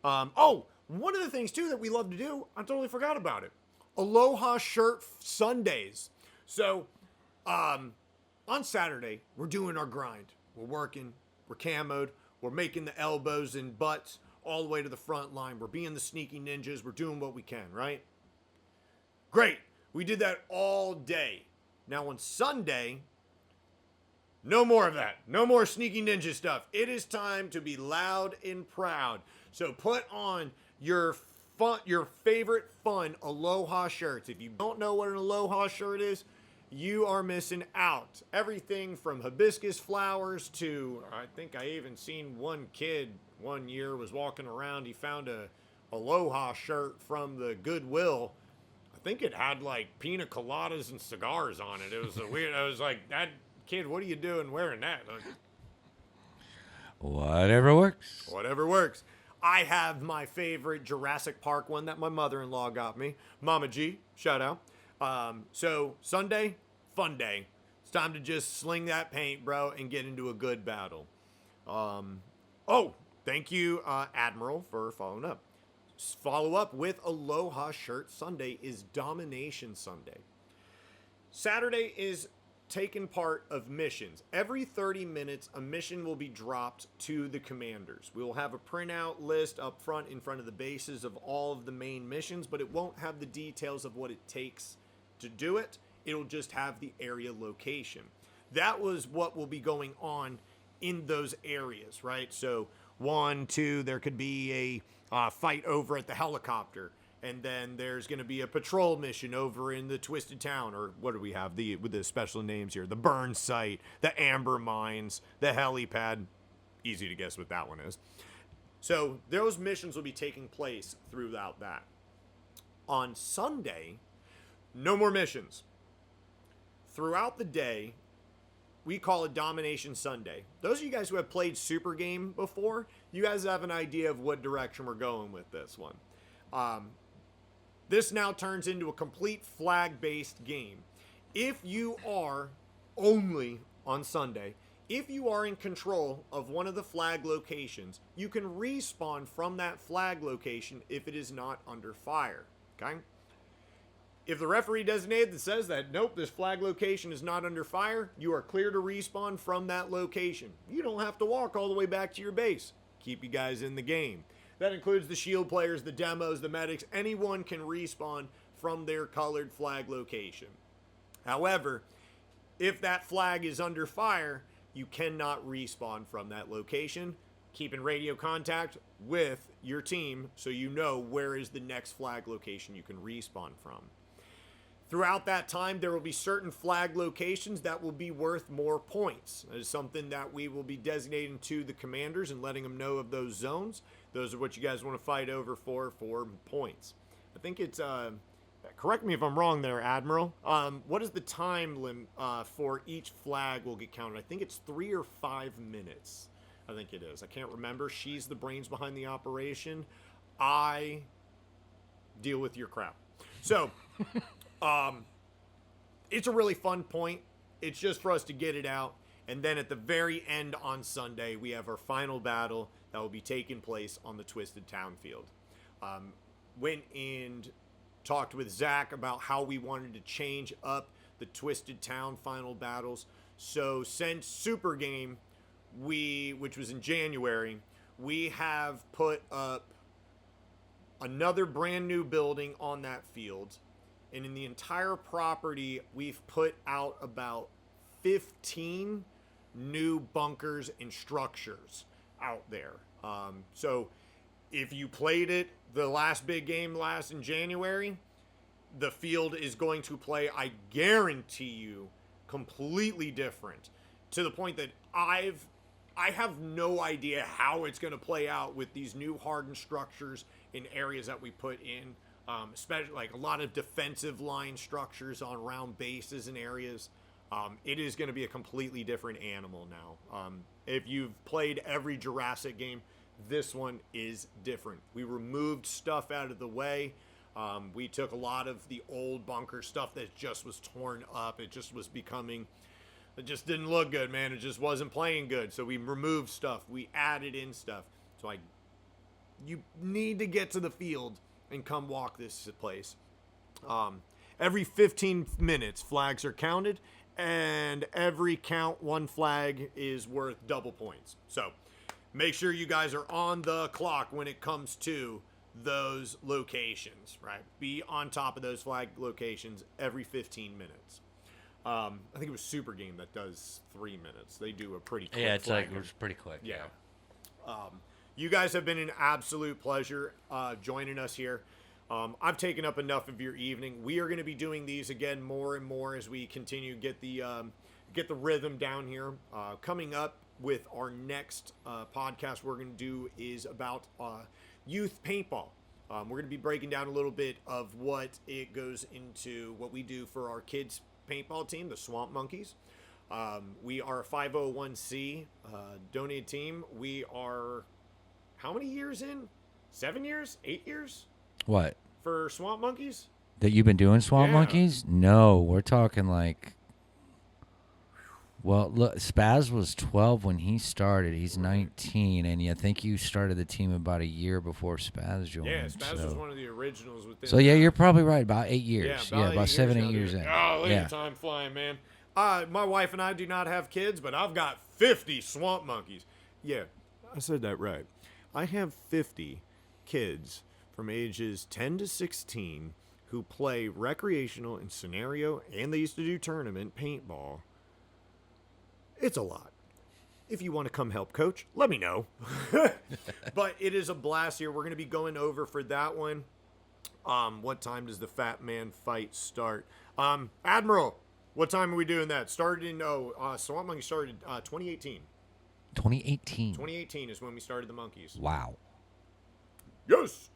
Speaker 1: One of the things, too, that we love to do, I totally forgot about it. Aloha shirt Sundays. So, on Saturday, we're doing our grind. We're working. We're camoed. We're making the elbows and butts all the way to the front line. We're being the sneaky ninjas. We're doing what we can, right? Great. We did that all day. Now on Sunday, no more of that. No more sneaky ninja stuff. It is time to be loud and proud. So put on your favorite fun Aloha shirts. If you don't know what an Aloha shirt is, you are missing out. Everything from hibiscus flowers to, I think I even seen one kid one year was walking around. He found a Aloha shirt from the Goodwill. I think it had like pina coladas and cigars on it. It was a weird, I was like, that kid, what are you doing wearing that? Like,
Speaker 2: whatever works.
Speaker 1: Whatever works. I have my favorite Jurassic Park one that my mother-in-law got me. Mama G, shout out. So Sunday, fun day. It's time to just sling that paint, bro, and get into a good battle. Thank you, Admiral, for following up. Follow up with Aloha Shirt Sunday is Domination Sunday. Saturday is taken part of missions. Every 30 minutes, a mission will be dropped to the commanders. We will have a printout list up front in front of the bases of all of the main missions, but it won't have the details of what it takes to do it. It'll just have the area location. That was what will be going on in those areas, right? So 1, 2, there could be a fight over at the helicopter. And then there's going to be a patrol mission over in the Twisted Town, or what do we have with the special names here? The burn site, the amber mines, the helipad. Easy to guess what that one is. So those missions will be taking place throughout that. On Sunday, no more missions. Throughout the day, we call it Domination Sunday. Those of you guys who have played Super Game before, you guys have an idea of what direction we're going with this one. This now turns into a complete flag-based game. If you are, only on Sunday, if you are in control of one of the flag locations, you can respawn from that flag location if it is not under fire. Okay? If the referee designated that says that, nope, this flag location is not under fire, you are clear to respawn from that location. You don't have to walk all the way back to your base. Keep you guys in the game. That includes the shield players, the demos, the medics. Anyone can respawn from their colored flag location. However, if that flag is under fire, you cannot respawn from that location. Keep in radio contact with your team so you know where is the next flag location you can respawn from. Throughout that time, there will be certain flag locations that will be worth more points. That is something that we will be designating to the commanders and letting them know of those zones. Those are what you guys want to fight over for points. I think it's, correct me if I'm wrong there, Admiral. What is the time limit for each flag will get counted? I think it's 3 or 5 minutes. I think it is. I can't remember. She's the brains behind the operation. I deal with your crap. So... it's a really fun point. It's just for us to get it out. And then at the very end on Sunday, we have our final battle that will be taking place on the Twisted Town field. Went and talked with Zach about how we wanted to change up the Twisted Town final battles. So since Super Game, which was in January, we have put up another brand new building on that field. And in the entire property, we've put out about 15 new bunkers and structures out there. So if you played it, the last big game last in January, the field is going to play, I guarantee you, completely different. To the point that I have no idea how it's going to play out with these new hardened structures in areas that we put in. Especially like a lot of defensive line structures on round bases and areas. It is going to be a completely different animal now. If you've played every Jurassic game, this one is different. We removed stuff out of the way. We took a lot of the old bunker stuff that just was torn up. It just was becoming, it just didn't look good, man. It just wasn't playing good. So we removed stuff. We added in stuff. So you need to get to the field and come walk this place. Every 15 minutes, flags are counted, and every count, one flag is worth double points. So make sure you guys are on the clock when it comes to those locations, right? Be on top of those flag locations every 15 minutes. I think it was Super Game that does 3 minutes. They do a pretty quick
Speaker 2: Yeah, it's
Speaker 1: flag.
Speaker 2: like, it was pretty quick.
Speaker 1: Yeah. You guys have been an absolute pleasure joining us here. I've taken up enough of your evening. We are going to be doing these again more and more as we continue to get the rhythm down here. Coming up with our next podcast we're going to do is about youth paintball. We're going to be breaking down a little bit of what it goes into, what we do for our kids paintball team, the Swamp Monkeys. We are a 501c donated team. We are... How many years in? 7 years? 8 years?
Speaker 2: What?
Speaker 1: For Swamp Monkeys?
Speaker 2: That you've been doing Swamp
Speaker 1: Yeah.
Speaker 2: Monkeys? No, we're talking like... Well, look, Spaz was 12 when he started. He's 19, and I think you started the team about a year before Spaz joined.
Speaker 1: Yeah, Spaz
Speaker 2: so.
Speaker 1: was one of the originals within.
Speaker 2: So, yeah, you're probably right. About 8 years. Yeah, about 7, 8 years in.
Speaker 1: Oh, look
Speaker 2: Yeah.
Speaker 1: at time flying, man. My wife and I do not have kids, but I've got 50 Swamp Monkeys. Yeah, I said that right. I have 50 kids from ages 10 to 16 who play recreational and scenario, and they used to do tournament paintball, it's a lot. If you want to come help coach, let me know. But it is a blast here. We're going to be going over for that one. What time does the Fat Man fight start? Admiral, what time are we doing that? Started in, Swamp Monkey started 2018.
Speaker 2: 2018.
Speaker 1: 2018 is when we started the Monkeys.
Speaker 2: Wow.
Speaker 1: Yes.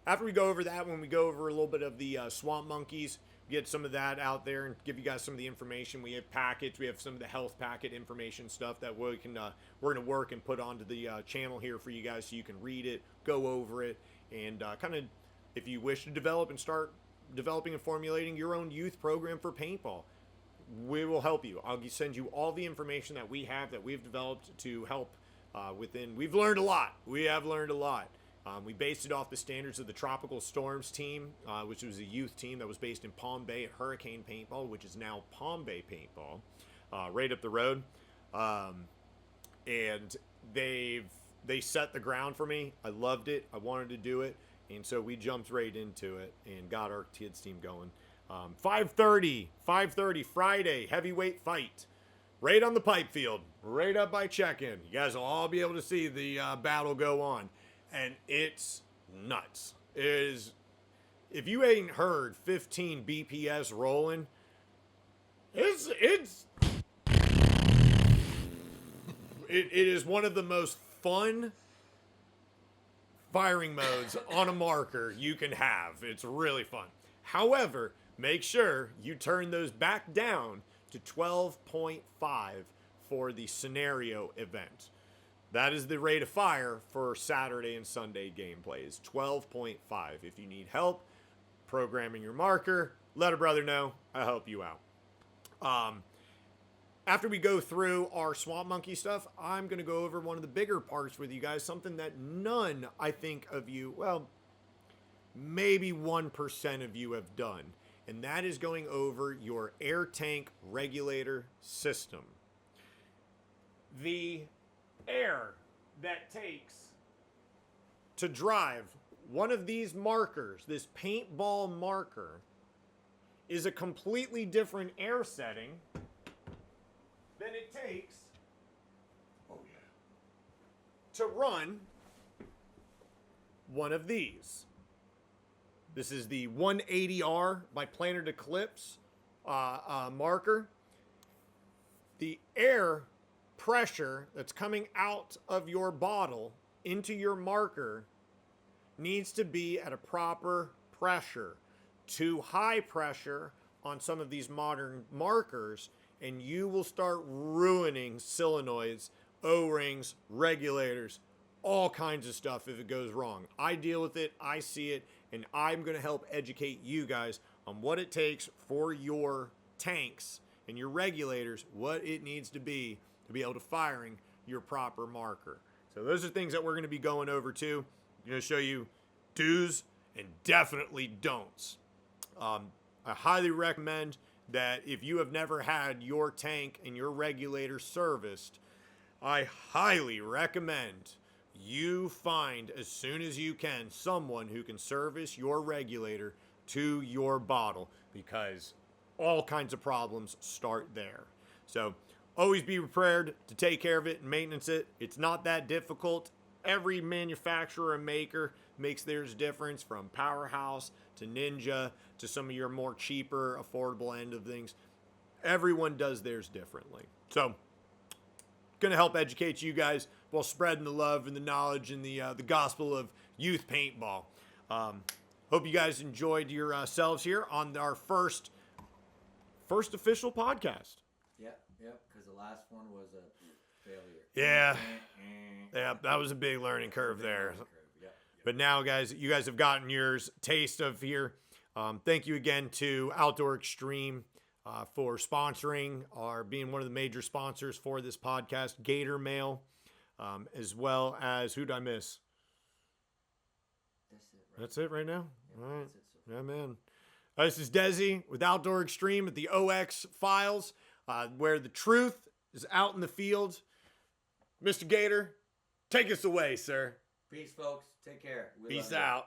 Speaker 1: After we go over that, when we go over a little bit of the Swamp Monkeys, get some of that out there and give you guys some of the information. We have packets. We have some of the health packet information stuff that we're going to work and put onto the channel here for you guys so you can read it, go over it, and kind of, if you wish to develop and start developing and formulating your own youth program for paintball, we will help you. I'll send you all the information that we have, that we've developed to help within. We've learned a lot. We have learned a lot. We based it off the standards of the Tropical Storms team, which was a youth team that was based in Palm Bay at Hurricane Paintball, which is now Palm Bay Paintball, right up the road. And they set the ground for me. I loved it. I wanted to do it. And so we jumped right into it and got our kids team going. 5:30 Friday, heavyweight fight. Right on the pipe field, right up by check-in. You guys will all be able to see the battle go on. And it's nuts. It is, if you ain't heard 15 BPS rolling, it is one of the most fun firing modes on a marker you can have. It's really fun. However, make sure you turn those back down to 12.5 for the scenario event. That is the rate of fire for Saturday and Sunday gameplays, 12.5. If you need help programming your marker, let a brother know. I'll help you out. After we go through our Swamp Monkey stuff, I'm going to go over one of the bigger parts with you guys, something that none, I think, of you, well, maybe 1% of you have done, and that is going over your air tank regulator system. The air that takes to drive one of these markers, this paintball marker, is a completely different air setting than it takes to run one of these. This is the 180R by Planet Eclipse marker. The air pressure that's coming out of your bottle into your marker needs to be at a proper pressure. Too high pressure on some of these modern markers, and you will start ruining solenoids, O-rings, regulators, all kinds of stuff if it goes wrong. I deal with it, I see it, and I'm going to help educate you guys on what it takes for your tanks and your regulators, what it needs to be able to firing your proper marker. So those are things that we're going to be going over too. I'm going to show you do's and definitely don'ts. I highly recommend that if you have never had your tank and your regulator serviced, I highly recommend you find, as soon as you can, someone who can service your regulator to your bottle, because all kinds of problems start there. So always be prepared to take care of it and maintenance it. It's not that difficult. Every manufacturer and maker makes theirs different, from Powerhouse to Ninja to some of your more cheaper, affordable end of things. Everyone does theirs differently. So, going to help educate you guys while spreading the love and the knowledge and the gospel of youth paintball. Hope you guys enjoyed yourselves here on our first official podcast.
Speaker 2: Yep, because the last one was a failure.
Speaker 1: Yeah, that was a big learning curve there. But now, guys, you guys have gotten yours taste of here. Thank you again to Outdoor Extreme for sponsoring or being one of the major sponsors for this podcast. Gator Mail, as well as, who'd I miss? That's it right now? All right. Yeah, man. This is Dezi with Outdoor Extreme at the OX Files, where the truth is out in the field. Mr. Gator, take us away, sir.
Speaker 2: Peace, folks. Take care.
Speaker 1: Peace out.